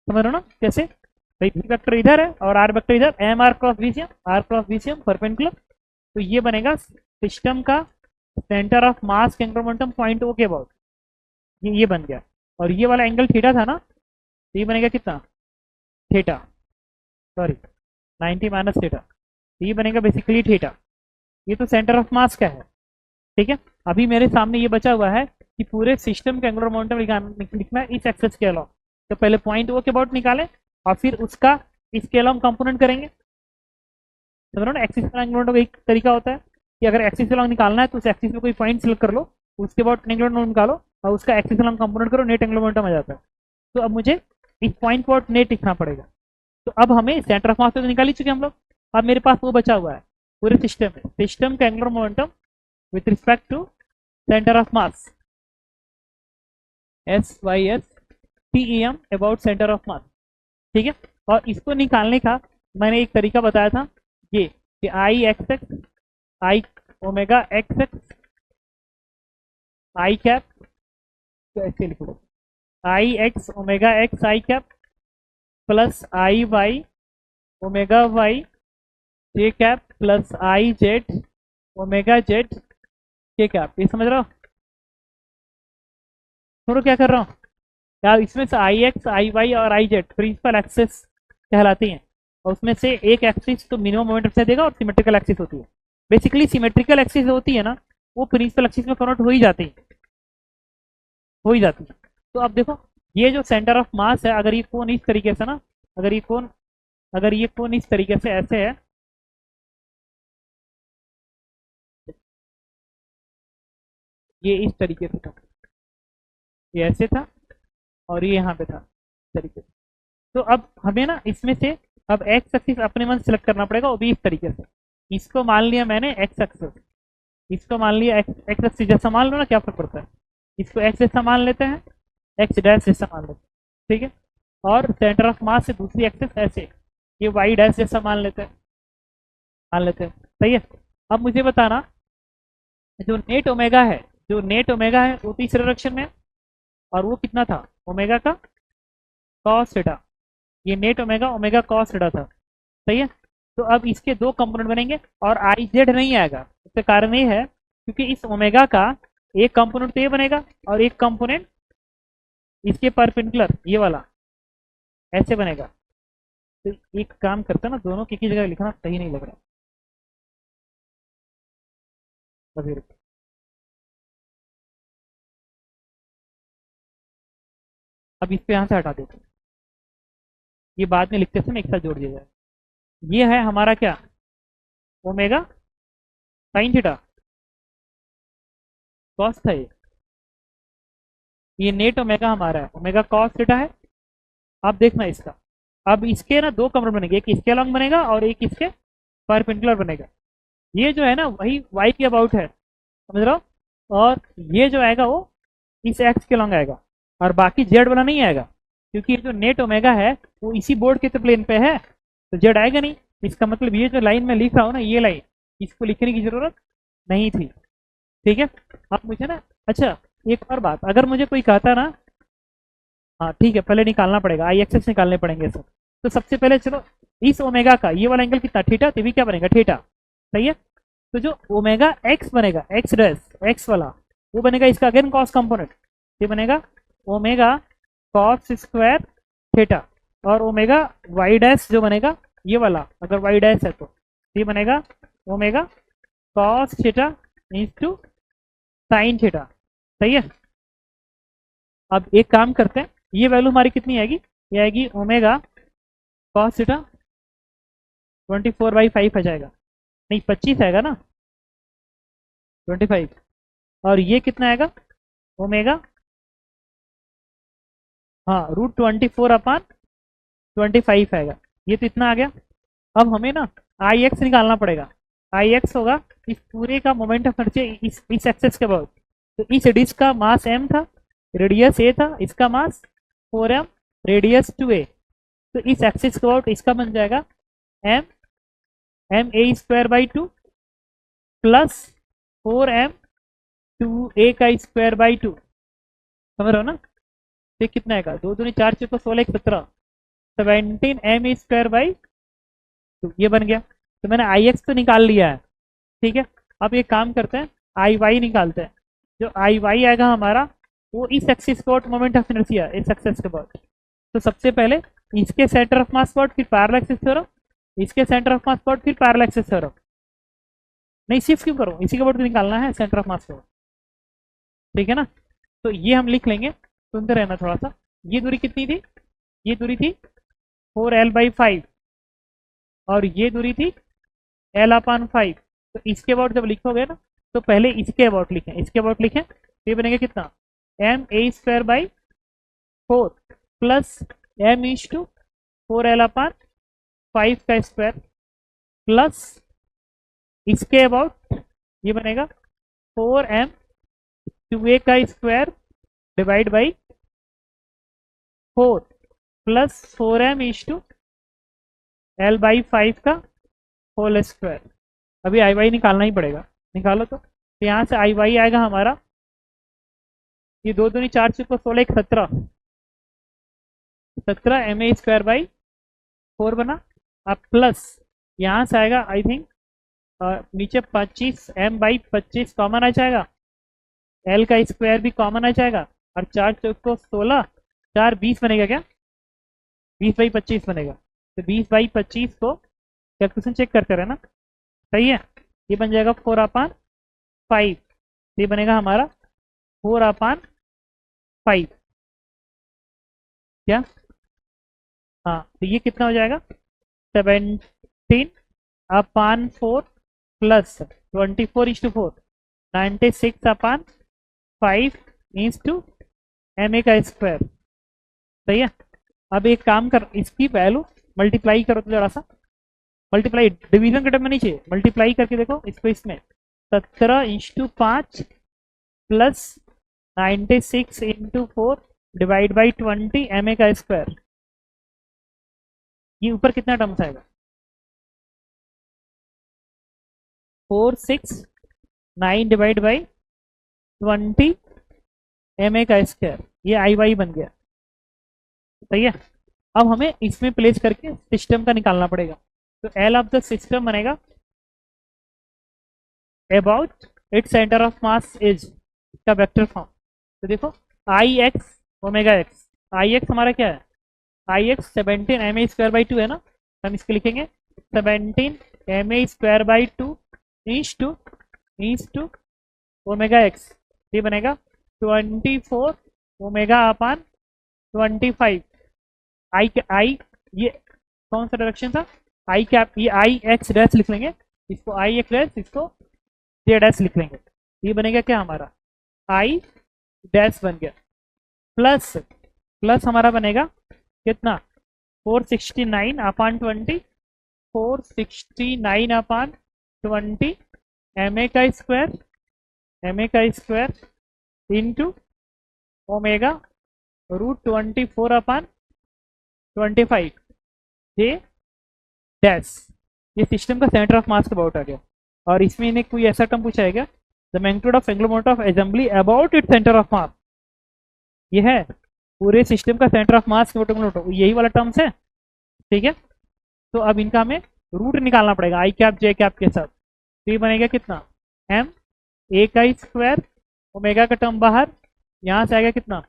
समझ रहे हो ना कैसे? भाई वी वेक्टर इधर है और आर वेक्टर इधर, M R cross VCM perpendicular. तो ये बनेगा सिस्टम का सेंटर ऑफ मास के एंगुलर मोमेंटम पॉइंट ओ के अबाउट, ये बन गया। और ये वाला एंगल थीटा था ना, तो ये बनेगा कितना, थीटा, सॉरी 90 माइनस थीटा, तो ये बनेगा बेसिकली थीटा। ये तो सेंटर ऑफ मास का है, ठीक है। अभी मेरे सामने ये बचा हुआ है कि पूरे सिस्टम का एंगुलर मोमेंटम लिखना है इस एक्सिस के अलावा। तो पहले पॉइंट ओ के अबाउट निकालें और फिर उसका इसके अलावा कंपोनेंट करेंगे। समझ रहे हो ना, एक्सिस का एंगुलर मोमेंटम एक तरीका होता है कि अगर एक्सिस के अलावा निकालना है तो उस एक्सिस में कोई पॉइंट सिलेक्ट कर लो, उसके बाद एंगुलर मोमेंटम निकालो और उसका एक्सिस के अलावा कंपोनेंट करो, नेट एंगुलर मोमेंटम आ जाता है। तो अब मुझे इस पॉइंट पर नेट लिखना पड़ेगा। तो अब हमें सेंटर ऑफ मास तो निकाल ही चुके हम लोग, अब मेरे पास वो बचा हुआ है पूरे सिस्टम में, सिस्टम का angular momentum with respect to centre of mass, S Y S T E M about centre of mass, ठीक है। और इसको निकालने का मैंने एक तरीका बताया था, ये कि I X X, I omega X X, I cap, तो ऐसे लिख लो, I X omega X I cap plus I Y omega Y J cap plus I Z omega Z K cap. ये समझ रहे हो? थोड़ा क्या कर रहा हूँ यार, इसमें से आई एक्स आई वाई और आई जेड प्रिंसिपल एक्सिस कहलाती हैं, और उसमें से एक एक्सिस तो मिनिमम मोमेंटम से देगा और सिमेट्रिकल एक्सिस होती है। बेसिकली सिमेट्रिकल एक्सिस होती है ना, वो प्रिंसिपल एक्सिस में कन्वर्ट हो ही जाती है, हो ही जाती है। तो अब देखो ये जो सेंटर ऑफ मास है, अगर ये कोण इस तरीके से ना, अगर ये कोण इस तरीके से ऐसे है, ये इस तरीके से था, ये ऐसे था और ये यहाँ पे था इस तरीके से। तो अब हमें ना इसमें से अब एक्स एक्सिस अपने मन सेलेक्ट करना पड़ेगा, वो भी इस तरीके से। इसको मान लिया मैंने एक्स एक्सिस, इसको मान लिया एक्स एक्सिस, जैसा मान लो ना क्या फर्क पड़ता है। इसको एक्स जैसा मान लेते हैं, एक्स डैश जैसा मान लेते हैं, ठीक है। और सेंटर ऑफ मास से दूसरी एक्सिस ऐसे, ये वाई डैश जैसा मान लेते हैं, सही है। अब मुझे बताना जो नेट ओमेगा है, जो नेट ओमेगा है वो तीसरे डायरेक्शन में, और वो कितना था, ओमेगा का कॉस थीटा। ये net omega omega cos theta था, सही है। तो अब इसके दो कंपोनेंट बनेंगे और आई जेड नहीं आएगा। इसका कारण ये है क्योंकि इस ओमेगा का एक कंपोनेंट तो ये बनेगा और एक कंपोनेंट इसके परपेंडिकुलर ये वाला ऐसे बनेगा। तो एक काम करता है ना, दोनों की जगह लिखना सही नहीं लग रहा। अब इसको यहाँ से हटा देते हैं, ये बाद में लिखते समय एक साथ जोड़ दिया जाए। ये है हमारा क्या, ओमेगा साइन थीटा कॉस था, ये नेट ओमेगा हमारा है, ओमेगा कॉस थीटा है। आप देखना इसका, अब इसके ना दो कंपोनेंट बनेंगे, एक इसके अलॉन्ग बनेगा और एक इसके परपेंडिकुलर बनेगा। ये जो है ना वही वाई के अबाउट है, समझ रहे हो। और ये जो आएगा वो इस एक्स के अलॉन्ग आएगा और बाकी जेड वाला नहीं आएगा, क्योंकि ये जो नेट ओमेगा है वो इसी बोर्ड के तो प्लेन पे है, तो जेड आएगा नहीं। इसका मतलब ये जो लाइन में लिख रहा हूँ ना, ये लाइन, इसको लिखने की जरूरत नहीं थी, ठीक है। अब मुझे ना, अच्छा एक और बात, अगर मुझे कोई कहता ना, हाँ ठीक है पहले निकालना पड़ेगा, आई एक्सेस निकालने पड़ेंगे सब। तो सबसे पहले चलो इस ओमेगा का ये वाला एंगल कितना, थीटा, तो भी क्या बनेगा, थीटा, सही है। तो जो ओमेगा एक्स बनेगा, एक्स डैश एक्स वाला, वो बनेगा इसका अगेन कॉस कंपोनेंट, ये बनेगा ओमेगा कॉस स्क्वायर थीटा। और ओमेगा वाई डैश जो बनेगा ये वाला, अगर वाई डैश है तो ये बनेगा omega cos theta into sine theta, सही है। अब एक काम करते हैं, ये वैल्यू हमारी कितनी आएगी, ये आएगी ओमेगा कॉस थीटा 24/5 आ जाएगा, नहीं 25 आएगा ना, 25। और ये कितना आएगा, ओमेगा, हाँ √24/25 आएगा। ये तो इतना आ गया। अब हमें ना आई एक्स निकालना पड़ेगा। आई एक्स होगा इस पूरे का मोमेंट ऑफ इनर्शिया इस एक्सेस के बाद। तो इस डिस्क का मास m था, रेडियस a था, इसका मास 4m, रेडियस 2a। तो इस एक्सिस के बाद इसका बन जाएगा ma² 2 प्लस 4m 2a² 2। समझ रहे हो ना? तो कितना आएगा, 2 दूनी 4 4 16 1 17, 17m²/2 ये बन गया। तो मैंने आई एक्स तो निकाल लिया है, ठीक है। अब एक काम करते हैं, आई वाई निकालते हैं। जो आई वाई आएगा हमारा वो इस एक्सिस पर मोमेंट ऑफ इनर्शिया इस एक्सिस के बाद। तो सबसे पहले इसके सेंटर ऑफ मास पर, फिर पैरेलल एक्सिस थ्योरम, इसके सेंटर ऑफ मास पर, फिर पैरेलल एक्सिस थ्योरम। नहीं शिफ्ट क्यों करो, इसी के बाद निकालना है सेंटर ऑफ मास पर, ठीक है ना। तो ये हम लिख लेंगे, सुनते रहना थोड़ा सा। ये दूरी कितनी थी, ये दूरी थी 4l/5 और ये दूरी थी l/5। तो इसके अबाउट जब लिखोगे ना तो पहले इसके अबाउट लिखें, इसके अबाउट लिखें तो ये बनेगा कितना, ma² 4 प्लस m/4l/5 का स्क्वायर प्लस इसके अबाउट ये बनेगा 4m 2a का square divide by 4 plus 4m/l/5 का होल स्क्वायर। अभी आई वाई निकालना ही पड़ेगा, निकालो। तो यहाँ से आई वाई आएगा हमारा, ये 2 दूनी 4 4 16 1 17, 17 ma²/4 बना। अब प्लस यहाँ से आएगा आई थिंक नीचे 25 m/25 कॉमन आ जाएगा, l का स्क्वायर भी कॉमन आ जाएगा और 4 4 16, 4 20 बनेगा क्या, 20/25 बनेगा। तो 20/25 को कैलकुलेशन चेक करते रहना, सही है। ये बन जाएगा 4/5, ये बनेगा हमारा 4/5 क्या, हाँ। तो ये कितना हो जाएगा 17/4 प्लस 24/4 96/5 ma का स्क्वायर, सही है। अब एक काम कर, इसकी वैल्यू मल्टीप्लाई करो तो जरा सा, मल्टीप्लाई डिवीजन के टर्म में नहीं चाहिए, मल्टीप्लाई करके देखो इसको इसमें 17/5 प्लस 96/4 डिवाइड बाई 20 ma का स्क्वायर। ये ऊपर कितना टर्म्स आएगा, 469 डिवाइड बाई 20 ma का स्क्वायर। ये आई वाई बन गया, सही है। अब हमें इसमें प्लेस करके सिस्टम का निकालना पड़ेगा। तो एल ऑफ द सिस्टम बनेगा about it centre of mass is का वेक्टर फॉर्म। तो देखो आई एक्स ओमेगा एक्स, आई एक्स हमारा क्या है, आई एक्स 17 ma²/2 है ना। हम इसके लिखेंगे 17 ma²/2 is to omega x. ये बनेगा 24 ओमेगा/25। आई ये कौन सा डायरेक्शन था, आई कैप, ये आई एक्स डैश लिख लेंगे, इसको आई एक्स डैश, इसको जे डैश लिख लेंगे। ये बनेगा क्या हमारा आई डैश बन गया, प्लस प्लस हमारा बनेगा कितना 469/20, 469/20 ma का square into omega √24/25 J dash. ये सिस्टम का सेंटर ऑफ मास के अबाउट आ गया। और इसमें इन्हें कोई ऐसा टर्म पूछा है क्या, the magnitude of angular moment of assembly about it centre of मास। ये है पूरे सिस्टम का सेंटर ऑफ मास, यही वाला टर्म्स है, ठीक है। तो अब इनका हमें रूट निकालना पड़ेगा आई कैप जे कैप के साथ। तो ये बनेगा कितना m a का स्क्वायर, ओमेगा का टर्म बाहर, यहाँ से आएगा कितना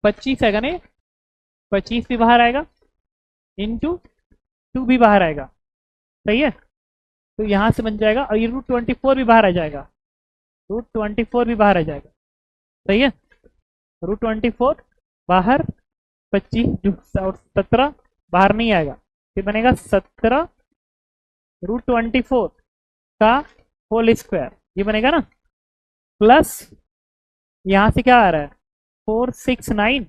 25 आएगा, नहीं 25 भी बाहर आएगा, इंटू 2 भी बाहर आएगा, सही है। तो यहाँ से बन जाएगा, और ये √24 भी बाहर आ जाएगा, √24 भी बाहर आ जाएगा, सही है। √24 बाहर, 25 और 17 बाहर नहीं आएगा। फिर बनेगा 17 √24 का होल स्क्वायर, ये बनेगा ना, प्लस यहाँ से क्या आ रहा है 469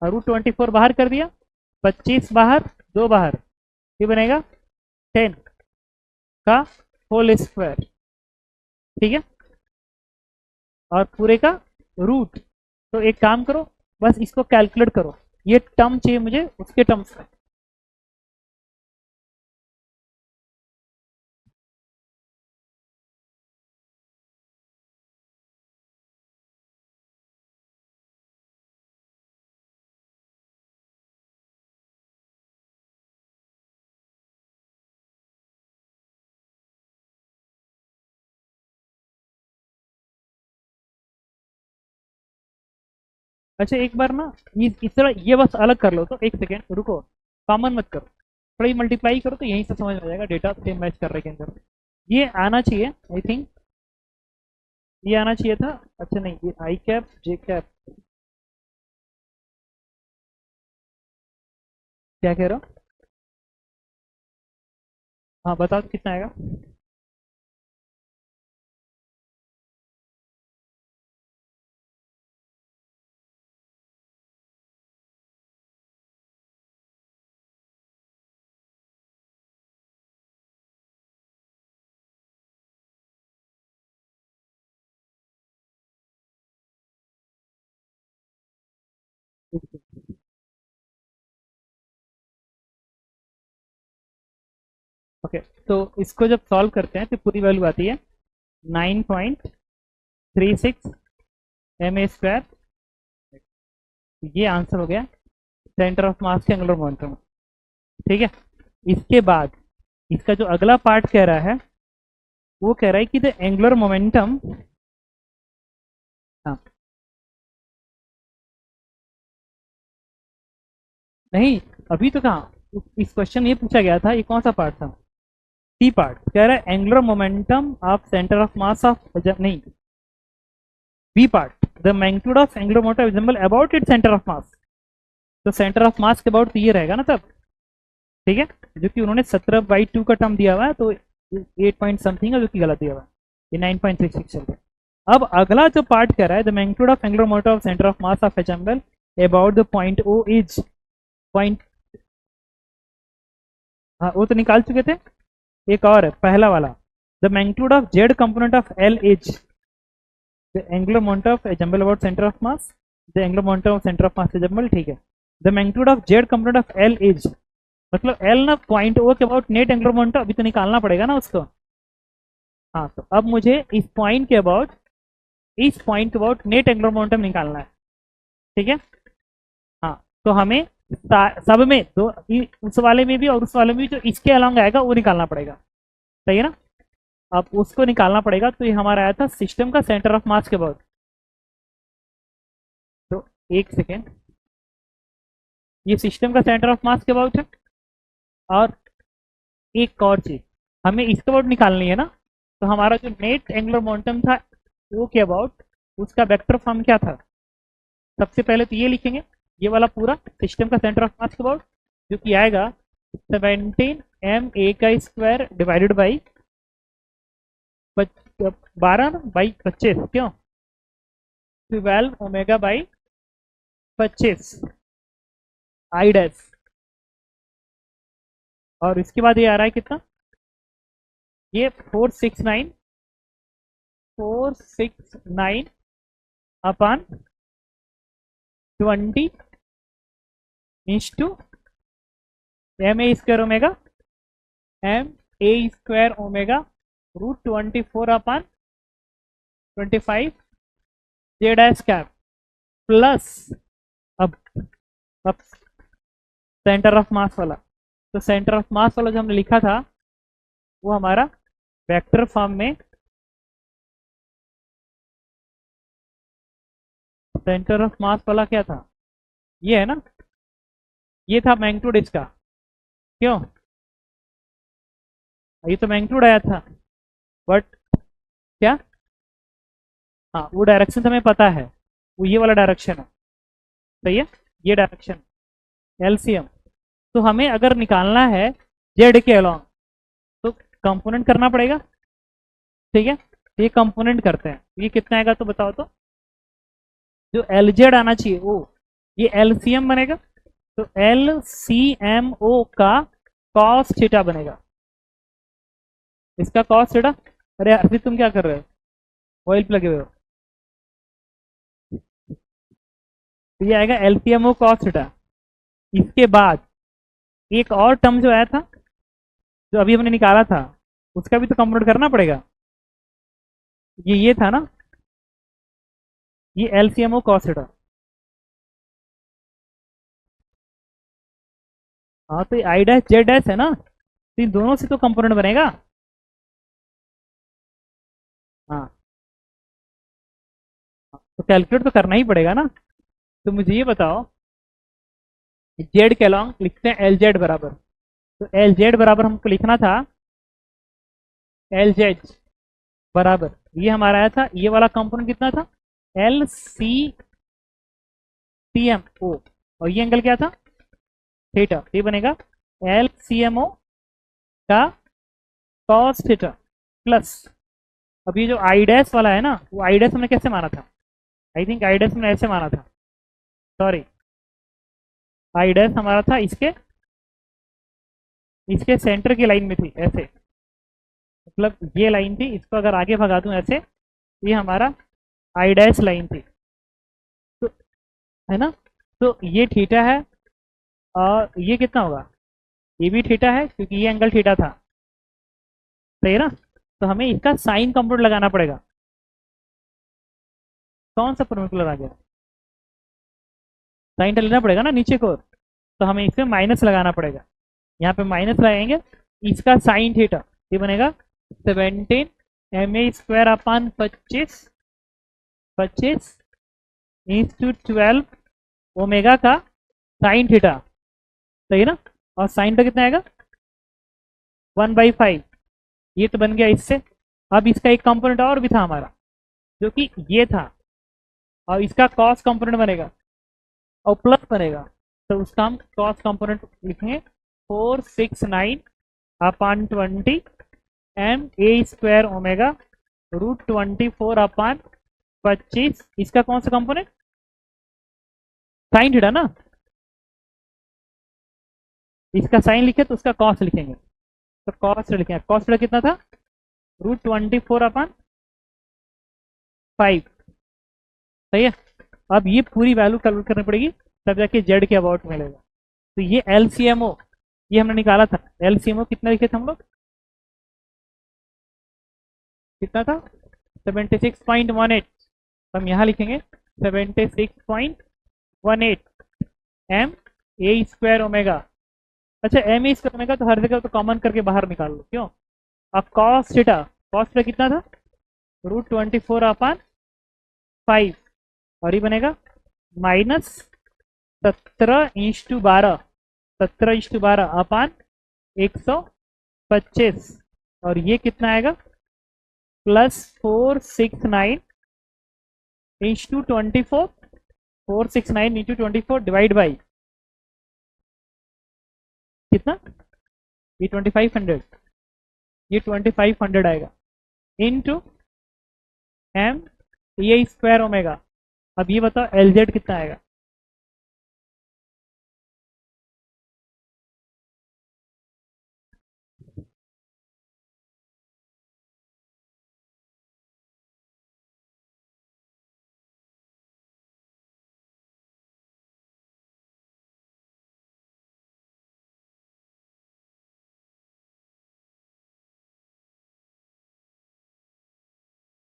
और √24 बाहर कर दिया, 25 बाहर, 2 बाहर, ये बनेगा 10 का होल स्क्वायर, ठीक है, और पूरे का रूट। तो एक काम करो, बस इसको कैलकुलेट करो, ये टर्म चाहिए मुझे उसके टर्म्स में। अच्छा एक बार ना इस तरह ये बस अलग कर लो, तो एक सेकेंड रुको, कॉमन मत करो, थोड़ा मल्टीप्लाई करो तो यहीं से समझ में आ जाएगा, डेटा सेम मैच कर रहे हैं के अंदर। ये आना चाहिए आई थिंक, ये आना चाहिए था। अच्छा नहीं, ये आई कैप जे कैप, क्या कह रहे हो? हाँ बताओ तो कितना आएगा। ओके, तो इसको जब सॉल्व करते हैं तो पूरी वैल्यू आती है 9.36 एम ए स्क्वायर। ये आंसर हो गया सेंटर ऑफ मास के एंगुलर मोमेंटम, ठीक है। इसके बाद इसका जो अगला पार्ट कह रहा है वो कह रहा है कि द एंगुलर मोमेंटम, हाँ नहीं अभी तो कहाँ, इस क्वेश्चन ये पूछा गया था, ये कौन सा पार्ट था? सी पार्ट कह रहा है angular momentum of centre of mass of, नहीं B part, the magnitude of angular momentum visible about it centre of mass. तो सेंटर ऑफ मास के अबाउट तो ये रहेगा ना तब, ठीक है, जो कि उन्होंने 17/2 का टर्म दिया हुआ है, तो 8 पॉइंट समथिंग है जो कि गलत दिया हुआ है, ये 9.36 चल रहा है। अब अगला जो पार्ट कह रहा है the magnitude of angular momentum of centre of mass of H angle about the point O is point, हाँ वो तो निकाल चुके थे। एक और है पहला वाला, the magnitude of Z component of L is the angular momentum of ensemble about centre of mass, the angular momentum of centre of mass ensemble, ठीक है। The magnitude of Z component of L is, मतलब L ना point O के about net angular momentum अभी तो निकालना पड़ेगा ना उसको। हाँ तो अब मुझे इस पॉइंट के अबाउट, इस पॉइंट के अबाउट नेट एंगुलर मोमेंटम निकालना है, ठीक है। हाँ तो हमें सब में दो, उस वाले में भी और उस वाले में भी जो इसके अलॉन्ग आएगा वो निकालना पड़ेगा, सही है ना। अब उसको निकालना पड़ेगा, तो ये हमारा आया था सिस्टम का सेंटर ऑफ मास के अबाउट। तो एक सेकेंड, ये सिस्टम का सेंटर ऑफ मास के अबाउट है, और एक और चीज हमें इसके अबाउट निकालनी है ना, तो हमारा जो नेट एंगुलर मोमेंटम था वो के अबाउट, उसका वेक्टर फॉर्म क्या था? सबसे पहले तो ये लिखेंगे, ये वाला पूरा सिस्टम का सेंटर ऑफ मास के अबाउट, जो कि आएगा 17 एम ए का स्क्वायर डिवाइडेड बाई 12 बाई 25, क्यों 12 ओमेगा बाई 25 आई डैश, और इसके बाद ये आ रहा है कितना, ये 469 upon 20 into M A square omega, M A square omega √24 upon 25 J dash cap plus, अब अब सेंटर ऑफ मास वाला, तो सेंटर ऑफ मास वाला जो हमने लिखा था वो हमारा वेक्टर फॉर्म में, सेंटर ऑफ मास वाला क्या था, ये है ना, ये था मैग्नीट्यूड इसका, क्यों, ये तो मैग्नीट्यूड आया था, बट क्या, हाँ वो डायरेक्शन हमें पता है, वो ये वाला डायरेक्शन है, सही है, ये डायरेक्शन एलसीएम। तो हमें अगर निकालना है जेड के अलोंग तो कंपोनेंट करना पड़ेगा, ठीक है। तो ये कंपोनेंट करते हैं, ये कितना आएगा तो बताओ तो, जो LZ आना चाहिए वो, ये LCM बनेगा, तो LCMO का cos थीटा बनेगा। इसका cos थीटा, अरे अभी तुम क्या कर रहे हो, ऑयल पे लगे हुए हो। तो ये आएगा LCMO cos थीटा। इसके बाद एक और टर्म जो आया था, जो अभी हमने निकाला था, उसका भी तो कंप्यूट करना पड़ेगा। ये था ना, ये LCMO cos थीटा। हाँ तो आई डैश जेड डैश है ना, तो इन दोनों से तो कंपोनेंट बनेगा। हाँ, तो कैलकुलेट तो करना ही पड़ेगा ना। तो मुझे ये बताओ, जेड के अलॉन्ग लिखते हैं एल जेड बराबर, तो एल जेड बराबर हमको लिखना था एल जेड बराबर, ये हमारा आया था, ये वाला कंपोनेंट कितना था, L C T M O, और ये एंगल क्या था, थीटा। ये बनेगा एल सी एम ओ का कॉस थीटा प्लस, अब ये जो आई डैश वाला है ना, वो आई डैश हमने कैसे माना था, आई थिंक आई डैश हमने ऐसे माना था, सॉरी, आई डैश हमारा था इसके इसके सेंटर की लाइन में थी ऐसे, मतलब ये लाइन थी, इसको अगर आगे भगा दूं ऐसे, ये हमारा आई डैश लाइन थी, तो है ना, तो ये थीटा है, और ये कितना होगा, ये भी थीटा है क्योंकि ये एंगल थीटा था, सही है ना। तो हमें इसका साइन कंप्यूट लगाना पड़ेगा। कौन सा परपेंडिकुलर आ गया, साइन लेना पड़ेगा ना नीचे को, तो हमें इसमें माइनस लगाना पड़ेगा, यहाँ पे माइनस लगाएंगे, इसका साइन थीटा ये बनेगा 17 ma² अपान 25 ओमेगा का साइन थीटा, सही है ना। और साइन का कितना आएगा 1/5, ये तो बन गया इससे। अब इसका एक कंपोनेंट और भी था हमारा, जो कि ये था, और इसका कॉस कंपोनेंट बनेगा और प्लस बनेगा, तो उसका हम कॉस कंपोनेंट लिखेंगे 469 अपान 20 ma² ओमेगा √24 अपान 25, इसका कौन सा कंपोनेंट, साइन थीटा ना, इसका साइन लिखे तो उसका कॉस लिखेंगे, तो कॉस लिखेंगे, कॉस थीटा कितना था √24 अपान 5, सही है। अब ये पूरी वैल्यू कैलकुलेट करनी पड़ेगी, तब जाके जेड के अबाउट मिलेगा। तो ये LCMO ये हमने निकाला था, LCMO कितना लिखे थे हम लोग, कितना था 76.18, हम यहाँ लिखेंगे 76.18 ma² ओमेगा। अच्छा ma² ओमेगा तो हर जगह तो कॉमन करके बाहर निकाल लो, क्यों। अब कॉस थीटा कितना था √24 अपान 5, और ये बनेगा माइनस 17/12 अपान 125, और ये कितना आएगा प्लस 469 डिवाइड बाई कितना, ये 2500, ये 2500 आएगा इंटू ma² ओमेगा। अब ये बताओ LZ कितना आएगा,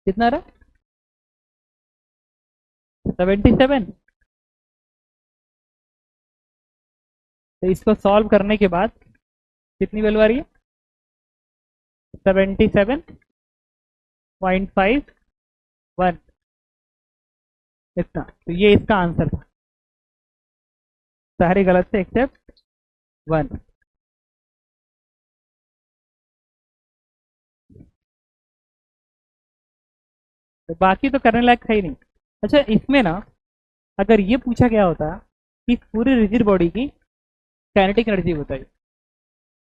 कितना रहा 77। तो इसको सॉल्व करने के बाद कितनी वैल्यू आ रही है 77.51, इतना। तो ये इसका आंसर था, सारे गलत थे एक्सेप्ट 1। तो बाकी तो करने लायक है ही नहीं। अच्छा इसमें ना, अगर ये पूछा गया होता कि पूरी रिजिड बॉडी की काइनेटिक एनर्जी बताइए,